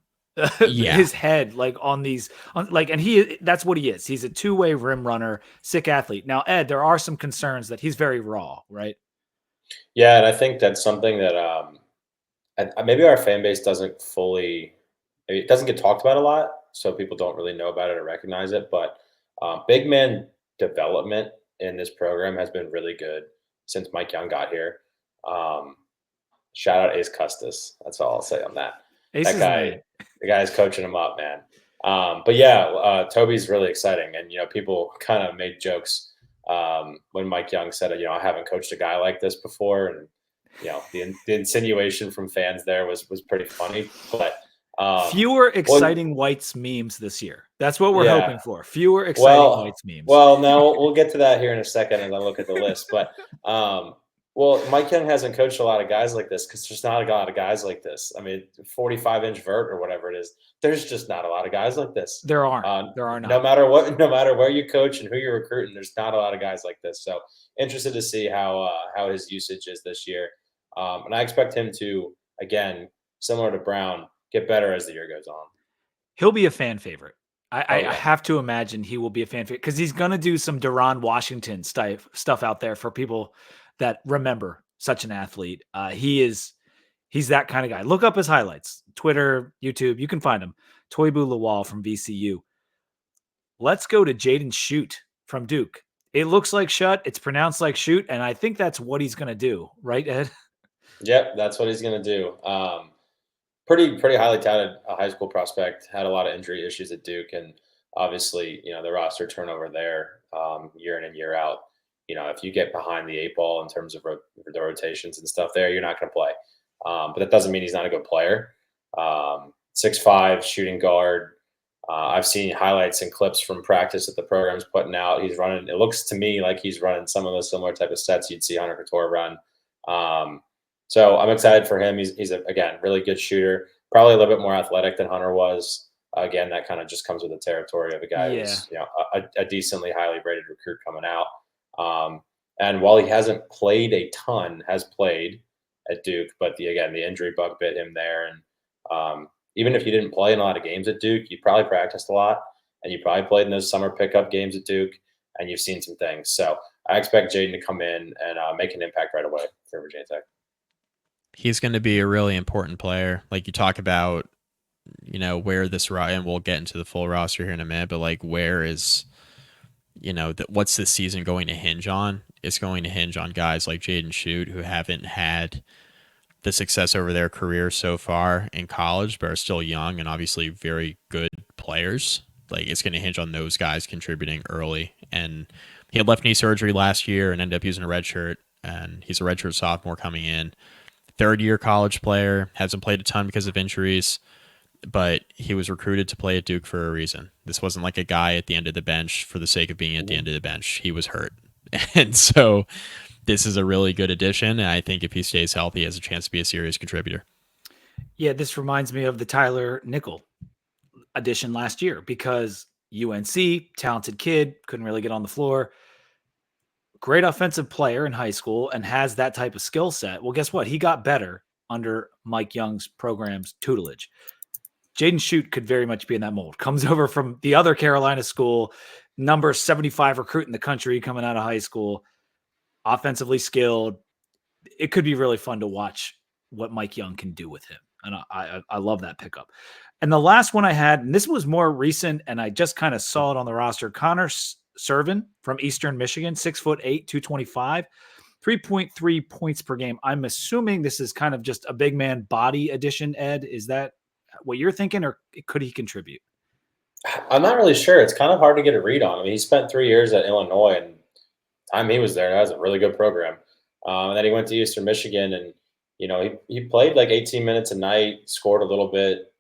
his head like on these, and that's what he is. He's a two-way rim runner, sick athlete. Now, Ed, there are some concerns that he's very raw, right? Yeah, and I think that's something that maybe our fan base doesn't fully. It doesn't get talked about a lot, so people don't really know about it or recognize it. But big man development in this program has been really good since Mike Young got here. Shout out Ace Custis. That's all I'll say on that. Ace the guy's coaching him up, man. But yeah, Toby's really exciting, and people kind of made jokes when Mike Young said, I haven't coached a guy like this before, and the insinuation from fans there was pretty funny, but. Fewer exciting Whites memes this year. That's what we're hoping for. Fewer exciting Whites memes. Well, now we'll get to that here in a second as I look at the list. But Mike Young hasn't coached a lot of guys like this because there's not a lot of guys like this. I mean, 45-inch vert or whatever it is. There's just not a lot of guys like this. There aren't. There are not. No matter where you coach and who you're recruiting, there's not a lot of guys like this. So interested to see how his usage is this year. And I expect him to, again, similar to Brown, get better as the year goes on. He'll be a fan favorite. I have to imagine he will be a fan favorite because he's going to do some Deron Washington stuff out there for people that remember such an athlete. He's that kind of guy. Look up his highlights, Twitter, YouTube. You can find him. Toibu Lawal from VCU. Let's go to Jaden Shoot from Duke. It looks like Shut. It's pronounced like Shoot, and I think that's what he's going to do. Right, Ed? Yep, that's what he's going to do. Pretty highly touted high school prospect, had a lot of injury issues at Duke, and obviously, the roster turnover there year in and year out. If you get behind the 8 ball in terms of the rotations and stuff there, you're not going to play. But that doesn't mean he's not a good player. 6'5", shooting guard. I've seen highlights and clips from practice that the program's putting out. He's running. It looks to me like he's running some of the similar type of sets you'd see Hunter Couture run. So I'm excited for him. He's again, really good shooter, probably a little bit more athletic than Hunter was. Again, that kind of just comes with the territory of a guy who's a decently highly rated recruit coming out. And while he hasn't played a ton, has played at Duke, but the injury bug bit him there. And even if you didn't play in a lot of games at Duke, you probably practiced a lot, and you probably played in those summer pickup games at Duke, and you've seen some things. So I expect Jaden to come in and make an impact right away for Virginia Tech. He's going to be a really important player. Like you talk about, where this and we'll get into the full roster here in a minute, but like where is, what's this season going to hinge on? It's going to hinge on guys like Jaden Shoot who haven't had the success over their career so far in college, but are still young and obviously very good players. Like it's going to hinge on those guys contributing early. And he had left knee surgery last year and ended up using a red shirt, and he's a redshirt sophomore coming in. Third-year college player, hasn't played a ton because of injuries, but he was recruited to play at Duke for a reason. This wasn't like a guy at the end of the bench for the sake of being at the end of the bench. He was hurt. And so this is a really good addition, and I think if he stays healthy, he has a chance to be a serious contributor. Yeah, this reminds me of the Tyler Nickel addition last year because UNC, talented kid, couldn't really get on the floor. Great offensive player in high school and has that type of skill set. Well, guess what? He got better under Mike Young's program's tutelage. Jaden Shoot could very much be in that mold. Comes over from the other Carolina school, number 75 recruit in the country coming out of high school, offensively skilled. It could be really fun to watch what Mike Young can do with him. And I love that pickup. And the last one I had, and this was more recent, and I just kind of saw it on the roster, Connor Servin from Eastern Michigan, 6'8", 225, 3.3 points per game. I'm assuming this is kind of just a big man body addition, Ed. Is that what you're thinking, or could he contribute? I'm not really sure. It's kind of hard to get a read on. I mean, he spent 3 years at Illinois, and the time he was there, that was a really good program. And then he went to Eastern Michigan, and he played like 18 minutes a night, scored a little bit.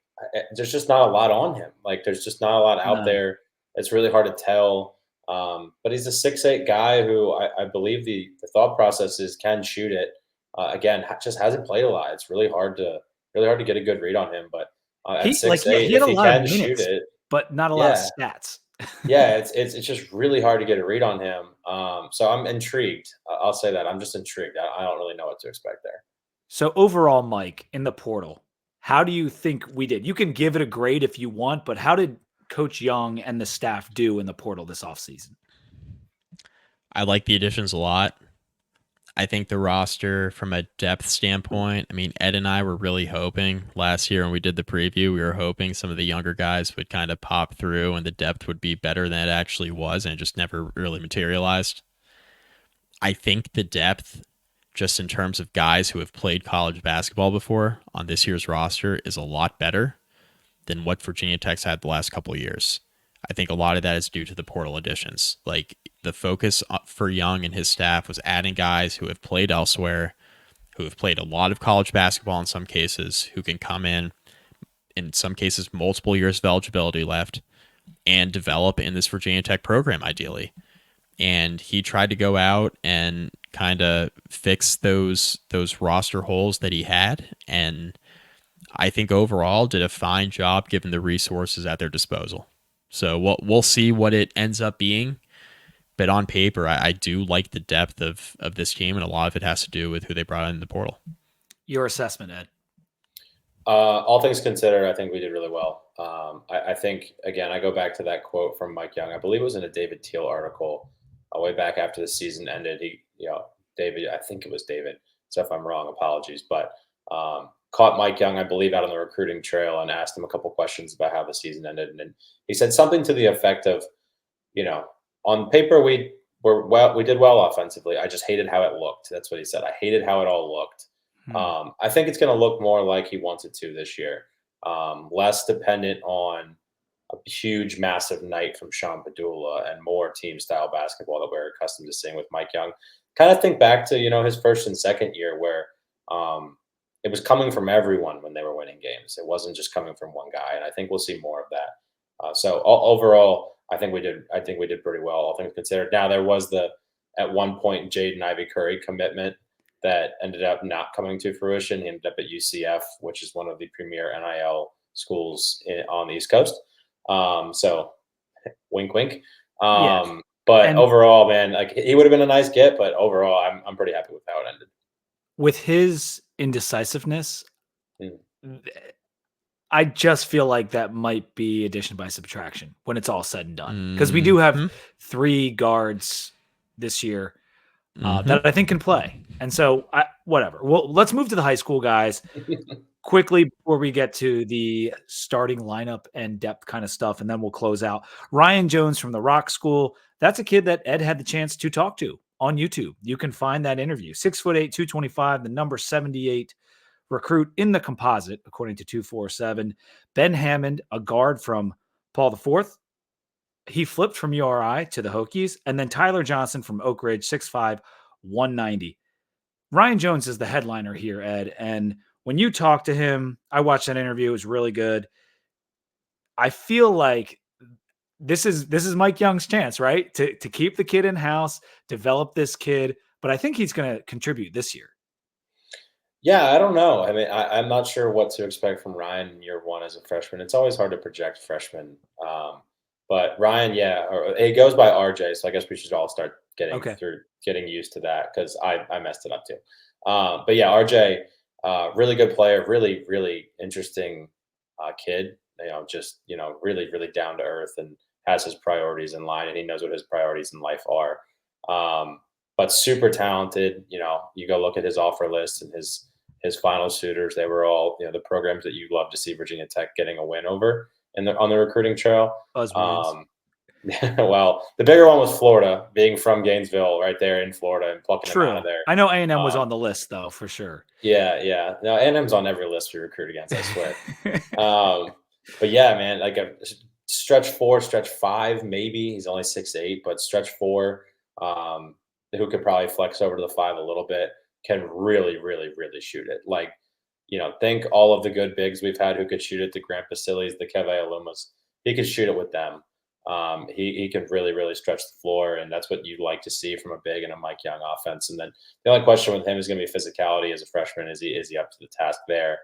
There's just not a lot on him. Like there's just not a lot out there. It's really hard to tell. But he's a 6'8" guy who I believe the thought process is can shoot it. Again, just hasn't played a lot. It's really hard to get a good read on him. But at 6'8", he had if a he lot can of shoot minutes, it, but not a lot of stats. Yeah, it's just really hard to get a read on him. So I'm intrigued. I'll say that I'm just intrigued. I don't really know what to expect there. So overall, Mike, in the portal, How do you think we did? You can give it a grade if you want, but how did Coach Young and the staff do in the portal this offseason? I like the additions a lot. I think the roster from a depth standpoint, I mean, Ed and I were really hoping last year when we did the preview, we were hoping some of the younger guys would kind of pop through and the depth would be better than it actually was, and it just never really materialized. I think the depth, just in terms of guys who have played college basketball before on this year's roster, is a lot better than what Virginia Tech's had the last couple of years. I think a lot of that is due to the portal additions. Like, the focus for Young and his staff was adding guys who have played elsewhere, who have played a lot of college basketball in some cases, who can come in some cases, multiple years of eligibility left, and develop in this Virginia Tech program, ideally. And he tried to go out and kind of fix those roster holes that he had, and I think overall did a fine job given the resources at their disposal. So we'll see what it ends up being. But on paper, I do like the depth of this team, and a lot of it has to do with who they brought in the portal. Your assessment, Ed? All things considered, I think we did really well. I think, again, I go back to that quote from Mike Young. I believe it was in a David Teal article way back after the season ended. David, I think it was David. So if I'm wrong, apologies. But caught Mike Young, I believe, out on the recruiting trail and asked him a couple questions about how the season ended. And he said something to the effect of, on paper, we did well offensively. I just hated how it looked. That's what he said. I hated how it all looked. I think it's going to look more like he wants it to this year. Less dependent on a huge, massive night from Sean Padula and more team-style basketball that we're accustomed to seeing with Mike Young. Kind of think back to, his first and second year where it was coming from everyone when they were winning games. It wasn't just coming from one guy, and I think we'll see more of that. So overall, I think we did pretty well, all things considered. Now, there was at one point, Jaden Ivy Curry commitment that ended up not coming to fruition. He ended up at UCF, which is one of the premier NIL schools on the East Coast. So wink, wink. But overall, man, like, he would have been a nice get, but overall, I'm pretty happy with how it ended. With his indecisiveness, I just feel like that might be addition by subtraction when it's all said and done. Because we do have 3 guards this year that I think can play. And so, whatever. Well, let's move to the high school guys quickly before we get to the starting lineup and depth kind of stuff, and then we'll close out. Ryan Jones from the Rock School. That's a kid that Ed had the chance to talk to on YouTube. You can find that interview. 6'8", 225, the number 78 recruit in the composite, according to 247. Ben Hammond, a guard from Paul IV. He flipped from URI to the Hokies. And then Tyler Johnson from Oak Ridge, 6'5", 190. Ryan Jones is the headliner here, Ed. And when you talk to him, I watched that interview. It was really good. I feel like this is Mike Young's chance, right? To keep the kid in-house, develop this kid. But I think he's going to contribute this year. Yeah, I don't know. I mean, I'm not sure what to expect from Ryan in year one as a freshman. It's always hard to project freshmen. But Ryan, it goes by RJ, so I guess we should all start getting used to that because I messed it up too. But yeah, RJ, really good player, really, really interesting kid. Really, really down to earth and has his priorities in line, and he knows what his priorities in life are. But super talented. You go look at his offer list and his final suitors. They were all the programs that you love to see Virginia Tech getting a win over on the recruiting trail. Well, the bigger one was Florida, being from Gainesville, right there in Florida, and plucking them out of there. I know A&M was on the list though, for sure. Yeah. No, A&M's on every list we recruit against, I swear. But yeah, man, like a stretch 4, stretch 5, maybe. He's only 6'8", but stretch 4, who could probably flex over to the 5 a little bit, can really, really, really shoot it. Like, think all of the good bigs we've had who could shoot it, the Grant Basilis, the Keve Alumas. He could shoot it with them. He can really, really stretch the floor, and that's what you'd like to see from a big and a Mike Young offense. And then the only question with him is going to be physicality as a freshman. Is he up to the task there?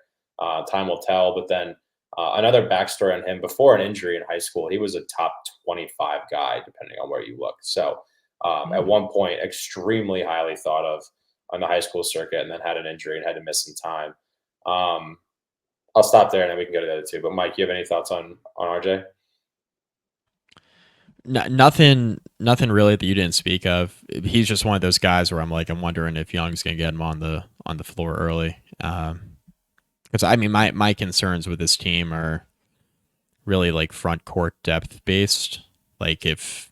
Time will tell. But then another backstory on him: before an injury in high school, he was a top 25 guy, depending on where you look. So at one point, extremely highly thought of on the high school circuit, and then had an injury and had to miss some time. I'll stop there and then we can go to the other two. But Mike, you have any thoughts on RJ? No, nothing really that you didn't speak of. He's just one of those guys where I'm wondering if Young's gonna get him on the floor early. Because I mean, my concerns with this team are really like front court depth based. Like if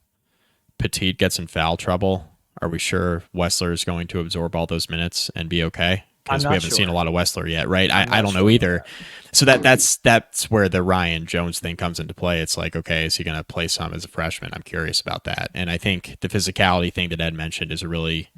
Petit gets in foul trouble, are we sure Wessler is going to absorb all those minutes and be okay? Because we haven't seen a lot of Wessler yet, right? I don't know either. So that's where the Ryan Jones thing comes into play. It's like, okay, is he going to play some as a freshman? I'm curious about that. And I think the physicality thing that Ed mentioned is a really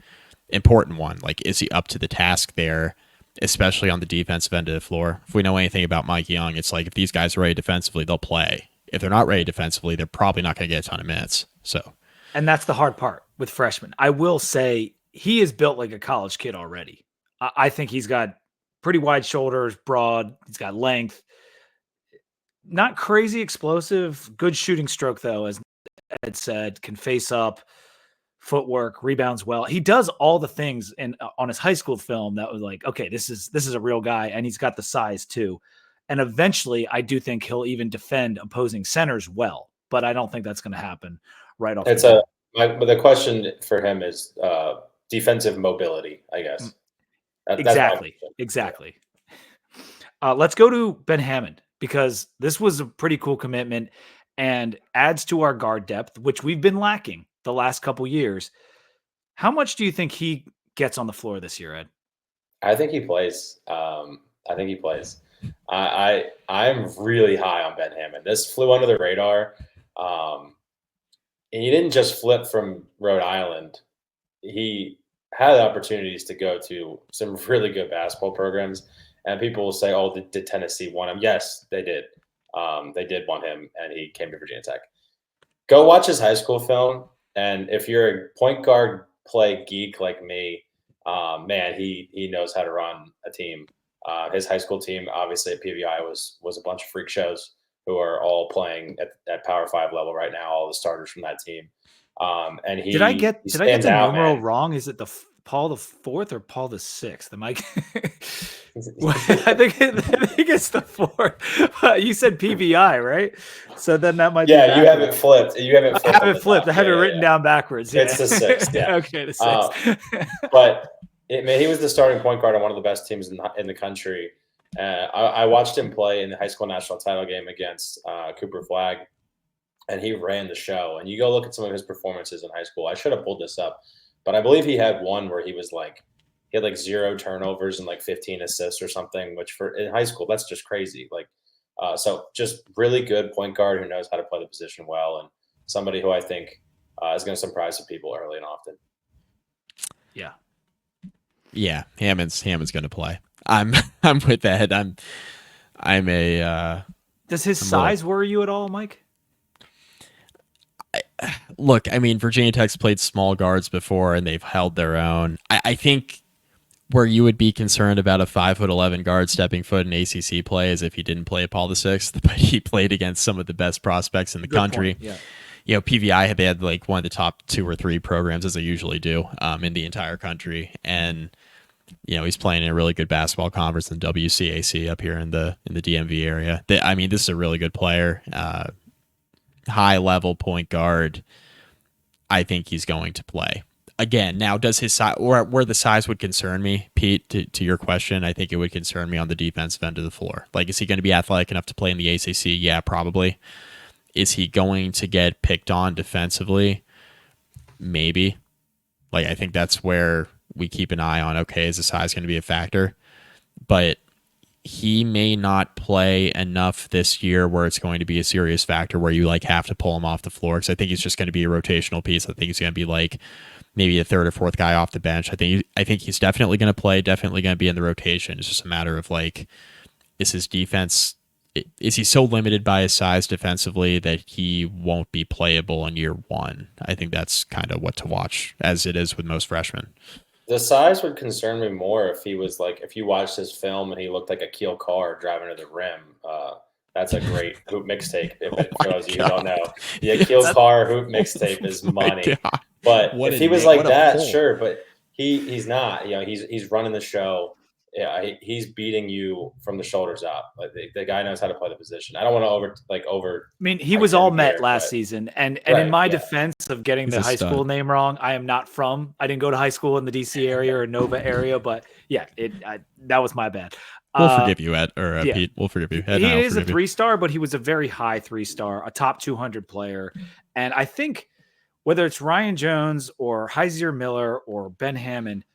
important one. Like, is he up to the task there, especially on the defensive end of the floor? If we know anything about Mike Young, it's like if these guys are ready defensively, they'll play. If they're not ready defensively, they're probably not going to get a ton of minutes. So, and that's the hard part with freshmen. I will say he is built like a college kid already. I think he's got pretty wide shoulders, broad. He's got length. Not crazy explosive. Good shooting stroke, though, as Ed said. Can face up, footwork, rebounds well. He does all the things on his high school film that was like, okay, this is a real guy, and he's got the size too. And eventually, I do think he'll even defend opposing centers well, but I don't think that's going to happen right off. But the question for him is defensive mobility, I guess. Exactly. Let's go to Ben Hammond, because this was a pretty cool commitment and adds to our guard depth, which we've been lacking the last couple years. How much do you think he gets on the floor this year, Ed? I think he plays. I'm really high on Ben Hammond. This flew under the radar. And he didn't just flip from Rhode Island. He had opportunities to go to some really good basketball programs. And people will say, oh, did Tennessee want him? Yes, they did. They did want him, and he came to Virginia Tech. Go watch his high school film. And if you're a point guard play geek like me, man, he knows how to run a team. His high school team, obviously at PVI, was a bunch of freak shows who are all playing at Power 5 level right now, all the starters from that team. And did I get the numeral wrong? Is it the Paul the Fourth or Paul the Sixth? Am I? I think it's the fourth. You said PVI, right? So then that might. Yeah, you haven't flipped. I haven't flipped. I have it written down backwards. Yeah. It's the sixth. Yeah. Okay, the sixth. But he was the starting point guard on one of the best teams in the country. I watched him play in the high school national title game against Cooper Flagg, and he ran the show. And you go look at some of his performances in high school. I should have pulled this up, but I believe he had one where he had 0 turnovers and 15 assists or something, which for in high school, that's just crazy. So just really good point guard who knows how to play the position well, and somebody who I think is going to surprise some people early and often. Yeah, Hammond's going to play. I'm with Ed. I'm a. Does his size worry you at all, Mike? Look, I mean, Virginia Tech's played small guards before, and they've held their own. I think where you would be concerned about a 5'11" guard stepping foot in ACC play is if he didn't play at Paul VI, but he played against some of the best prospects in the country. Point. Yeah. You know, PVI they had one of the top 2 or 3 programs, as they usually do, in the entire country, and he's playing in a really good basketball conference in WCAC up here in the DMV area. I mean, this is a really good player, high level point guard. I think he's going to play. Again, now does his size, or where the size would concern me, Pete, to your question, I think it would concern me on the defensive end of the floor. Is he going to be athletic enough to play in the ACC? Yeah, probably. Is he going to get picked on defensively? Maybe. I think that's where we keep an eye on, okay, is the size going to be a factor? But he may not play enough this year where it's going to be a serious factor where you have to pull him off the floor, because I think he's just going to be a rotational piece. I think he's going to be maybe a 3rd or 4th guy off the bench. I think he's definitely going to play, definitely going to be in the rotation. It's just a matter of is his defense, is he so limited by his size defensively that he won't be playable in year 1? I think that's kind of what to watch, as it is with most freshmen. The size would concern me more if he was if you watched his film and he looked like a Keel Carr driving to the rim. That's a great hoop mixtape. For those of you who don't know, the Keel Carr hoop mixtape is money. But if he was like that, sure. But he's not. He's running the show. he's beating you from the shoulders up. Like the guy knows how to play the position. I don't want to over. I mean, he was all Met last season, and in my defense of getting the high school name wrong, I am not from. I didn't go to high school in the DC area or Nova area, but yeah, that was my bad. We'll forgive you, Pete. We'll forgive you. He is a 3-star, but he was a very high 3-star, a top 200 player, and I think whether it's Ryan Jones or Heisier Miller or Ben Hammond,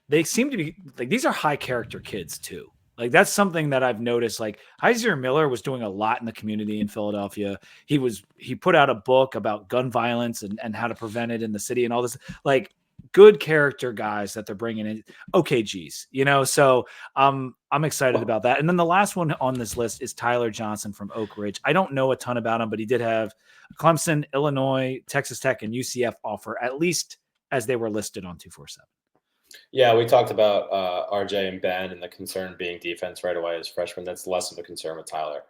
they seem to be like these are high character kids too. Like that's something that I've noticed. Like Heisier Miller was doing a lot in the community in Philadelphia. He put out a book about gun violence and how to prevent it in the city and all this. Like good character guys that they're bringing in. OKGs, So I'm excited about that. And then the last one on this list is Tyler Johnson from Oak Ridge. I don't know a ton about him, but he did have Clemson, Illinois, Texas Tech, and UCF offer, at least as they were listed on 247. Yeah, we talked about RJ and Ben and the concern being defense right away as freshmen. That's less of a concern with Tyler.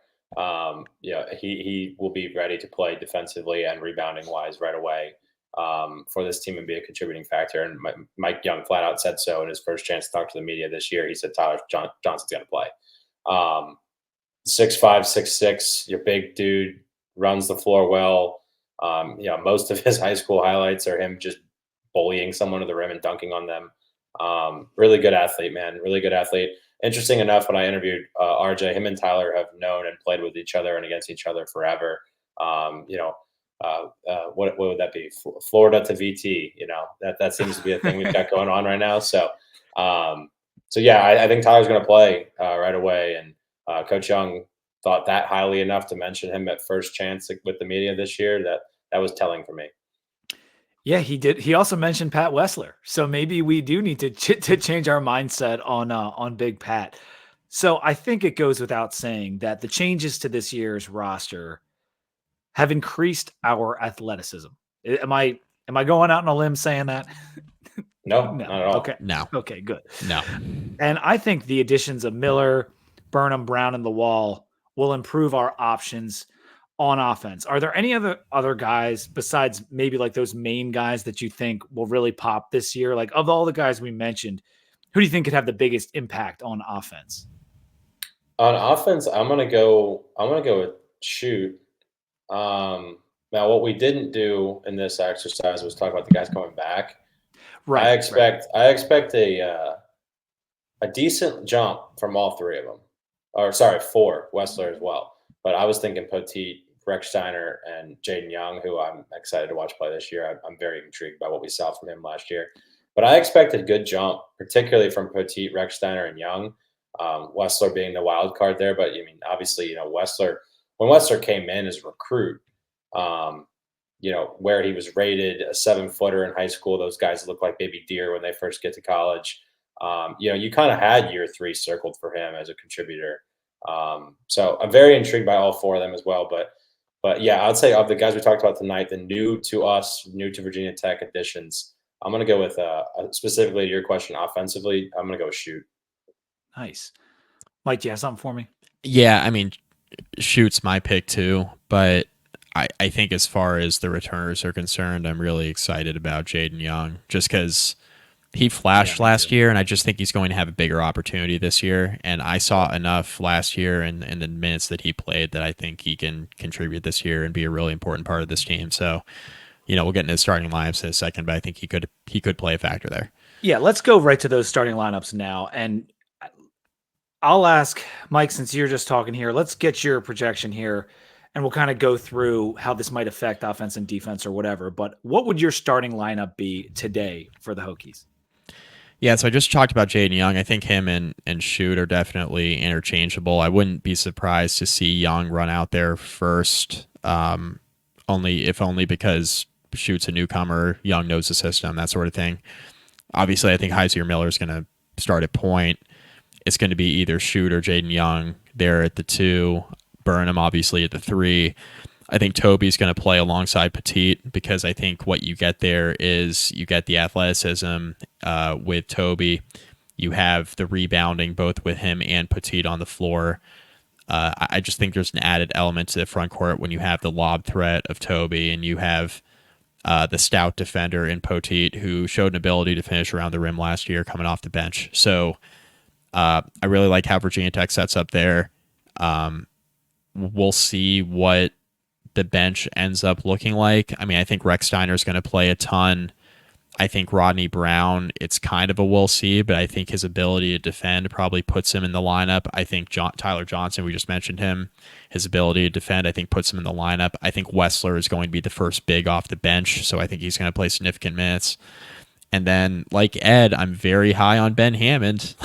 He will be ready to play defensively and rebounding wise right away for this team and be a contributing factor. And Mike Young flat out said so in his first chance to talk to the media this year. He said Tyler Johnson's going to play. 6'5", 6'6", your big dude, runs the floor well. Most of his high school highlights are him just bullying someone to the rim and dunking on them. Really good athlete, man. Really good athlete. Interesting enough, when I interviewed RJ, him and Tyler have known and played with each other and against each other forever. What would that be? Florida to VT. That seems to be a thing we've got going on right now. So yeah, I think Tyler's going to play right away. And Coach Young thought that highly enough to mention him at first chance with the media this year. That was telling for me. Yeah, he did. He also mentioned Pat Wessler. So maybe we do need to change our mindset on Big Pat. So I think it goes without saying that the changes to this year's roster have increased our athleticism. Am I going out on a limb saying that? No, not at all. Okay. No. Okay, good. No. And I think the additions of Miller, Burnham, Brown, and the Wall will improve our options on offense. Are there any other guys besides maybe like those main guys that you think will really pop this year? Like of all the guys we mentioned, who do you think could have the biggest impact on offense? On offense, I'm gonna go with Shoot. Now, what we didn't do in this exercise was talk about the guys coming back. Right. I expect a decent jump from all three of them. Or sorry, 4, Wessler as well. But I was thinking Poteet, Recksteiner, and Jaden Young, who I'm excited to watch play this year. I'm very intrigued by what we saw from him last year. But I expect a good jump, particularly from Poteet, Recksteiner, and Young. Wessler being the wild card there. But, obviously, when Wessler came in as a recruit, where he was rated a 7-footer in high school, those guys look like baby deer when they first get to college. You kind of had year 3 circled for him as a contributor. So I'm very intrigued by all 4 of them as well. But yeah, I'd say of the guys we talked about tonight, the new to Virginia Tech additions, I'm going to go with specifically to your question offensively. I'm going to go with Shoot. Nice. Mike, do you have something for me? Yeah, I mean, Shoot's my pick too, but I think as far as the returners are concerned, I'm really excited about Jaden Young just because he flashed last year, and I just think he's going to have a bigger opportunity this year. And I saw enough last year and the minutes that he played that I think he can contribute this year and be a really important part of this team. So, we'll get into his starting lineups in a second, but I think he could play a factor there. Yeah, let's go right to those starting lineups now. And I'll ask Mike, since you're just talking here, let's get your projection here, and we'll kind of go through how this might affect offense and defense or whatever. But what would your starting lineup be today for the Hokies? Yeah, so I just talked about Jaden Young. I think him and Shoot are definitely interchangeable. I wouldn't be surprised to see Young run out there first, only because Shoot's a newcomer, Young knows the system, that sort of thing. Obviously, I think Heisier Miller is going to start at point. It's going to be either Shoot or Jaden Young there at the 2, Burnham obviously at the 3. I think Toby's going to play alongside Poteet because I think what you get there is you get the athleticism with Toby. You have the rebounding both with him and Poteet on the floor. I just think there's an added element to the front court when you have the lob threat of Toby and you have the stout defender in Poteet who showed an ability to finish around the rim last year coming off the bench. So I really like how Virginia Tech sets up there. We'll see what the bench ends up looking like. I mean, I think Rex Steiner is going to play a ton. I think Rodney Brown, it's kind of a we'll see, but I think his ability to defend probably puts him in the lineup. I think Tyler Johnson, we just mentioned him, his ability to defend, I think puts him in the lineup. I think Wessler is going to be the first big off the bench, so I think he's going to play significant minutes. And then, like Ed, I'm very high on Ben Hammond.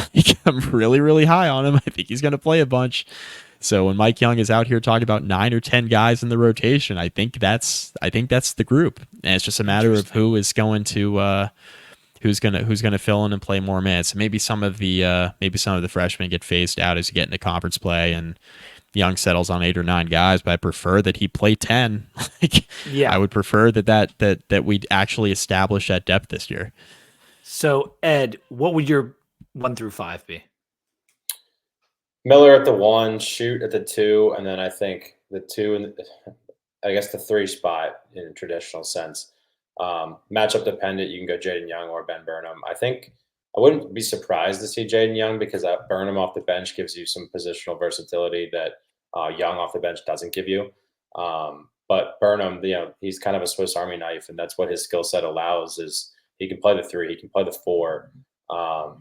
I'm really, really high on him. I think he's going to play a bunch. So when Mike Young is out here talking about 9 or 10 guys in the rotation, I think that's the group, and it's just a matter of who is going to who's gonna fill in and play more minutes. Maybe some of the freshmen get phased out as you get into conference play, and Young settles on 8 or 9 guys. But I prefer that he play 10. I would prefer that we actually establish that depth this year. So Ed, what would your 1 through 5 be? Miller at the 1, Shoot at the 2, and then I think the 2 and I guess the 3 spot in a traditional sense. Matchup dependent, you can go Jaden Young or Ben Burnham. I think I wouldn't be surprised to see Jaden Young because Burnham off the bench gives you some positional versatility that Young off the bench doesn't give you. But Burnham, he's kind of a Swiss Army knife, and that's what his skill set allows. Is he can play the 3, he can play the 4.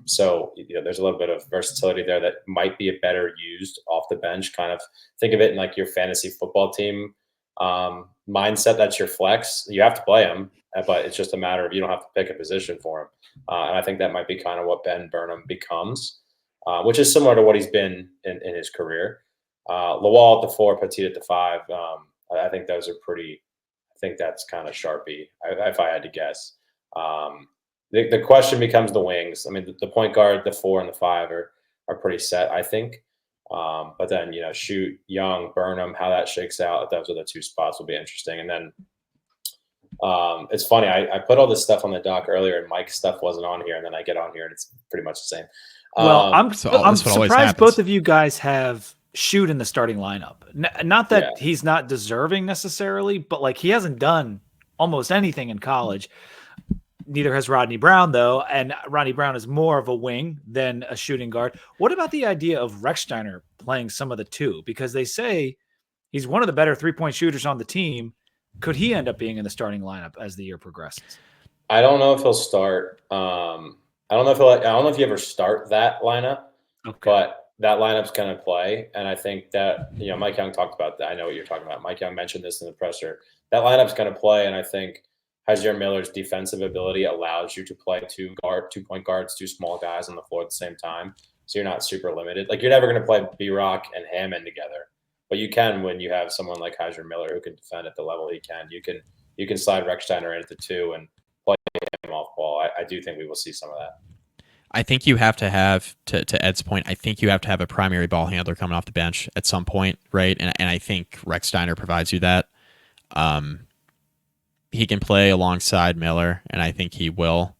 So there's a little bit of versatility there that might be better used off the bench. Kind of think of it in like your fantasy football team mindset. That's your flex. You have to play him, but it's just a matter of you don't have to pick a position for him. And I think that might be kind of what Ben Burnham becomes, which is similar to what he's been in his career. Lawal at the 4, Petit at the 5. I think those are pretty. I think that's kind of Sharpie, if I had to guess. The question becomes the wings. I mean, the point guard, the 4 and the 5 are pretty set, I think. But then, Shoot, Young, Burnham, how that shakes out, those are the 2 spots will be interesting. And then it's funny, I put all this stuff on the doc earlier and Mike's stuff wasn't on here, and then I get on here and it's pretty much the same. Well, I'm surprised both of you guys have Shoot in the starting lineup. Not that he's not deserving necessarily, but like he hasn't done almost anything in college. Neither has Rodney Brown, though, and Rodney Brown is more of a wing than a shooting guard. What about the idea of Rechsteiner playing some of the 2? Because they say he's one of the better 3-point shooters on the team. Could he end up being in the starting lineup as the year progresses? I don't know if he'll start. I don't know if you ever start that lineup, but that lineup's going to play. And I think that, Mike Young talked about that. I know what you're talking about. Mike Young mentioned this in the presser. That lineup's going to play, and I think Hajir Miller's defensive ability allows you to play 2 point guards, 2 small guys on the floor at the same time. So you're not super limited. Like you're never going to play B-Rock and Hammond together, but you can when you have someone like Hajir Miller who can defend at the level he can. You can slide Rechsteiner in at the 2 and play him off ball. I do think we will see some of that. I think you have to have, to Ed's point, I think you have to have a primary ball handler coming off the bench at some point, right? And I think Rechsteiner provides you that. He can play alongside Miller, and I think he will.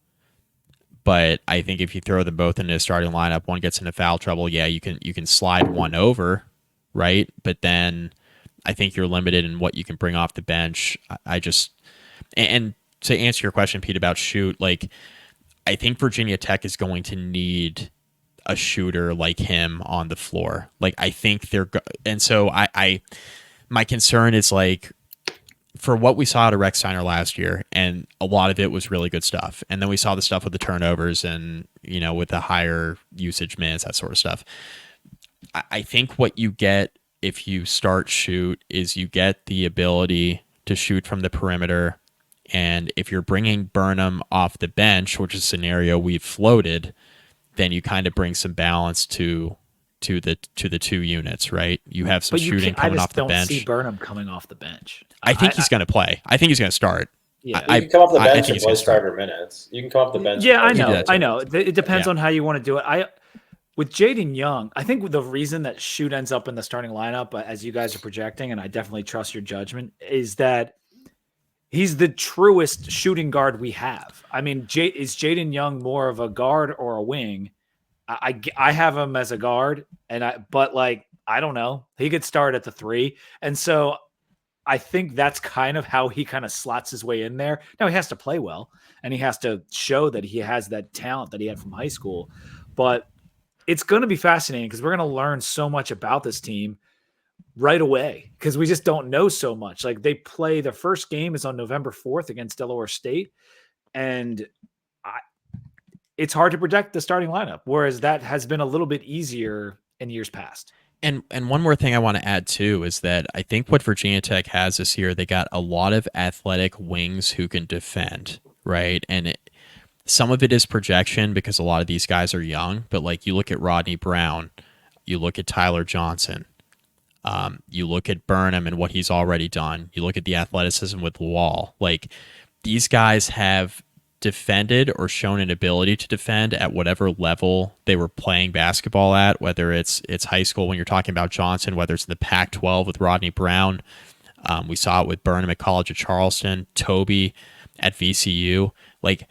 But I think if you throw them both into a starting lineup, one gets into foul trouble, you can slide one over, right? But then I think you're limited in what you can bring off the bench. And to answer your question, Pete, about Shoot, like I think Virginia Tech is going to need a shooter like him on the floor. Like I think and so my concern is like, for what we saw out of Rechsteiner last year, and a lot of it was really good stuff. And then we saw the stuff with the turnovers and, with the higher usage minutes, that sort of stuff. I think what you get if you start Shoot is you get the ability to shoot from the perimeter. And if you're bringing Burnham off the bench, which is a scenario we've floated, then you kind of bring some balance to the 2 units, right? You have some shooting coming off the bench. I just don't see Burnham coming off the bench. I think he's going to play. I think he's going to start. Yeah, you can come off the bench and play starter minutes. You can come off the bench. Yeah, I know. It depends on how you want to do it. With Jaden Young, I think the reason that Shoot ends up in the starting lineup, as you guys are projecting, and I definitely trust your judgment, is that he's the truest shooting guard we have. I mean, is Jaden Young more of a guard or a wing? I have him as a guard, but I don't know. He could start at the 3, and so I think that's kind of how he kind of slots his way in there. Now he has to play well, and he has to show that he has that talent that he had from high school. But it's going to be fascinating because we're going to learn so much about this team right away because we just don't know so much. Like they play their first game is on November 4th against Delaware State, and it's hard to project the starting lineup, whereas that has been a little bit easier in years past. And one more thing I want to add too is that I think what Virginia Tech has this year, they got a lot of athletic wings who can defend, right? And some of it is projection because a lot of these guys are young, but like you look at Rodney Brown, you look at Tyler Johnson, you look at Burnham and what he's already done, you look at the athleticism with Wall. Like these guys have defended or shown an ability to defend at whatever level they were playing basketball at, whether it's high school when you're talking about Johnson, whether it's in the Pac-12 with Rodney Brown. We saw it with Burnham at College of Charleston, Toby at VCU. Like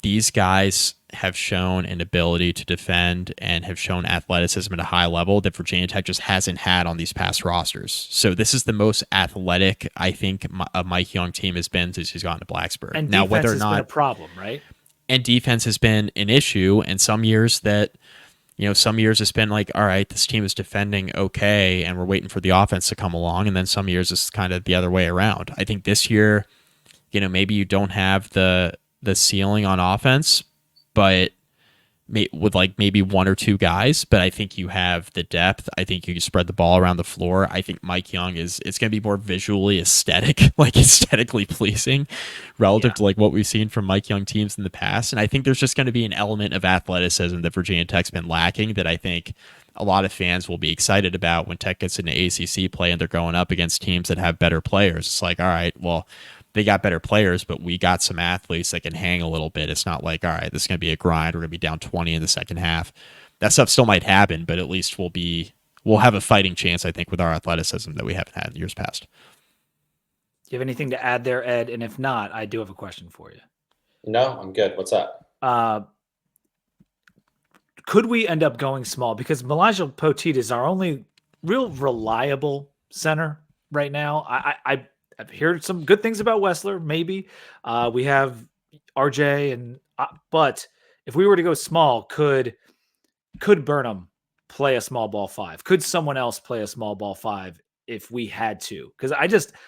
these guys have shown an ability to defend and have shown athleticism at a high level that Virginia Tech just hasn't had on these past rosters. So this is the most athletic I think a Mike Young team has been since he's gotten to Blacksburg. And now, whether or not has been a problem, right? And defense has been an issue. And some years it's been like, all right, this team is defending okay, and we're waiting for the offense to come along. And then some years it's kind of the other way around. I think this year, maybe you don't have the ceiling on offense, but with like maybe one or two guys, but I think you have the depth. I think you can spread the ball around the floor. I think Mike Young it's going to be more visually aesthetically pleasing relative to like what we've seen from Mike Young teams in the past. And I think there's just going to be an element of athleticism that Virginia Tech's been lacking that I think a lot of fans will be excited about when Tech gets into ACC play and they're going up against teams that have better players. It's like, all right, well, they got better players, but we got some athletes that can hang a little bit. It's not like, all right, this is going to be a grind. We're going to be down 20 in the second half. That stuff still might happen, but at least we'll have a fighting chance, I think, with our athleticism that we haven't had in years past. Do you have anything to add there, Ed? And if not, I do have a question for you. No, I'm good. What's up? Could we end up going small? Because Elijah Poteet is our only real reliable center right now. I've heard some good things about Wessler. Maybe we have RJ, but if we were to go small, could Burnham play a small ball five? Could someone else play a small ball five if we had to? Because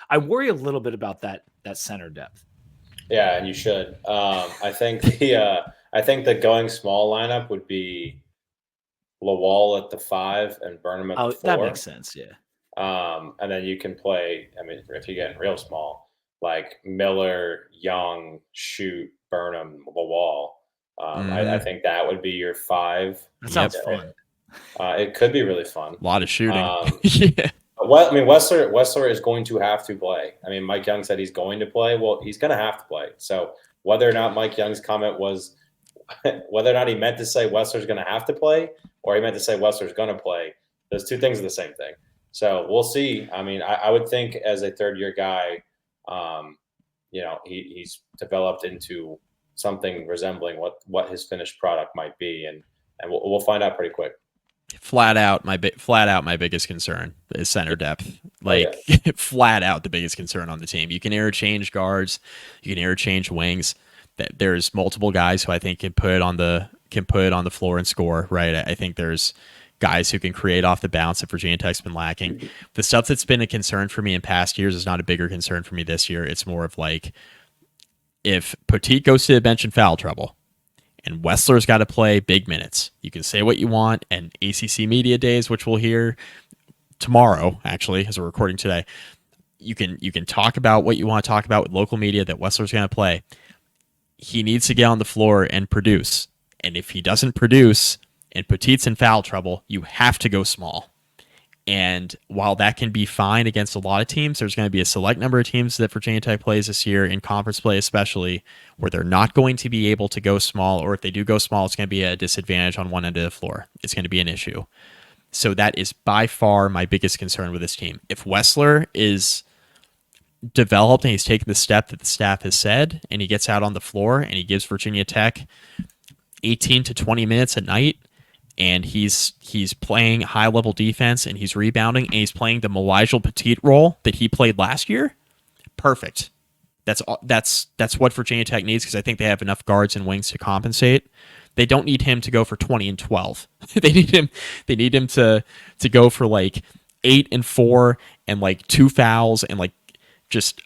I worry a little bit about that center depth. Yeah, and you should. I think the going small lineup would be Lawal at the 5 and Burnham at the 4. That makes sense. Yeah. And then you can play, if you're getting real small, like Miller, Young, Shoot, Burnham, Lawal. I think that would be your 5. That sounds fun. It could be really fun. A lot of shooting. Yeah. Well, Wessler is going to have to play. Mike Young said he's going to play. Well, he's going to have to play. So whether or not Mike Young's comment was whether or not he meant to say Wessler's going to have to play or he meant to say Wessler's going to play, those two things are the same thing. So we'll see. I would think as a third-year guy, he's developed into something resembling what his finished product might be, and we'll find out pretty quick. Flat out, my biggest concern is center depth. Flat out, the biggest concern on the team. You can interchange guards, you can interchange wings. There's multiple guys who I think can put on the floor and score. Right, I think there's guys who can create off the bounce that Virginia Tech's been lacking. The stuff that's been a concern for me in past years is not a bigger concern for me this year. It's more of like if Poteet goes to the bench in foul trouble and Wessler's got to play big minutes, you can say what you want, and ACC Media Days, which we'll hear tomorrow, actually, as we're recording today, you can talk about what you want to talk about with local media that Wessler's going to play. He needs to get on the floor and produce. And if he doesn't produce and Poteet's in foul trouble, you have to go small. And while that can be fine against a lot of teams, there's going to be a select number of teams that Virginia Tech plays this year, in conference play especially, where they're not going to be able to go small, or if they do go small, it's going to be a disadvantage on one end of the floor. It's going to be an issue. So that is by far my biggest concern with this team. If Wessler is developed and he's taken the step that the staff has said, and he gets out on the floor and he gives Virginia Tech 18 to 20 minutes a night, and he's playing high-level defense, and he's rebounding, and he's playing the Elijah Poteet role that he played last year, perfect. That's what Virginia Tech needs, because I think they have enough guards and wings to compensate. They don't need him to go for 20 and 12. They need him to go for like 8 and 4 and like 2 fouls and like just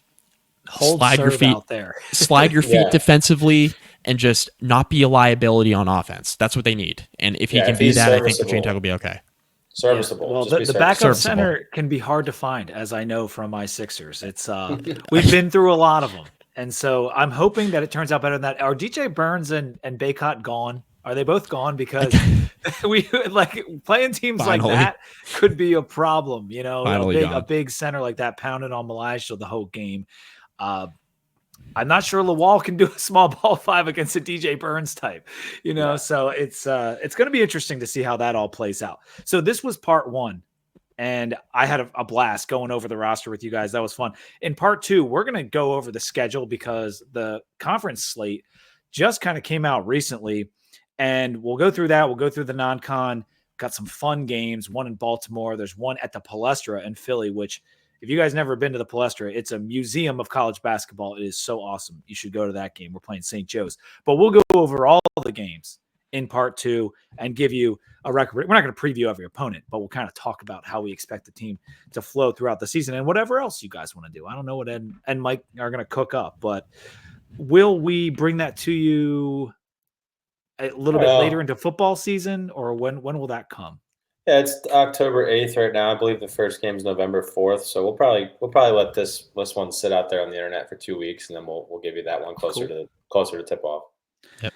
slide your feet out there. Slide your feet defensively and just not be a liability on offense. That's what they need. And if he can do that, I think Virginia Tech will be okay. Serviceable. Yeah. Well, the backup center can be hard to find, as I know from my Sixers. It's we've been through a lot of them, and so I'm hoping that it turns out better than that. Are DJ Burns and Baycott gone? Are they both gone? Because we like playing teams like that could be a problem. You know, a big center like that pounding on Malaysia the whole game. I'm not sure Lawal can do a small ball 5 against a DJ Burns type, you know, so it's going to be interesting to see how that all plays out. So this was part 1, and I had a blast going over the roster with you guys. That was fun. In part 2, we're going to go over the schedule because the conference slate just kind of came out recently, and we'll go through that. We'll go through the non-con, got some fun games, one in Baltimore. There's one at the Palestra in Philly, which if you guys never been to the Palestra, it's a museum of college basketball. It is so awesome. You should go to that game. We're playing St. Joe's. But we'll go over all the games in part 2 and give you a record. We're not going to preview every opponent, but we'll kind of talk about how we expect the team to flow throughout the season and whatever else you guys want to do. I don't know what Ed and Mike are going to cook up, but will we bring that to you a little bit later into football season, or when will that come? Yeah, it's October 8th right now. I believe the first game is November 4th. So we'll probably let this one sit out there on the internet for 2 weeks, and then we'll give you that one closer to tip off. Yep.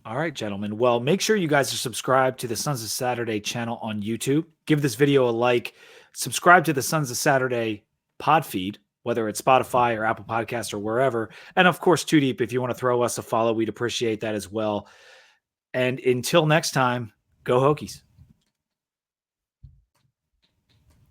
All right, gentlemen. Well, make sure you guys are subscribed to the Sons of Saturday channel on YouTube. Give this video a like. Subscribe to the Sons of Saturday pod feed, whether it's Spotify or Apple Podcasts or wherever. And of course, 2 Deep, if you want to throw us a follow, we'd appreciate that as well. And until next time, go Hokies.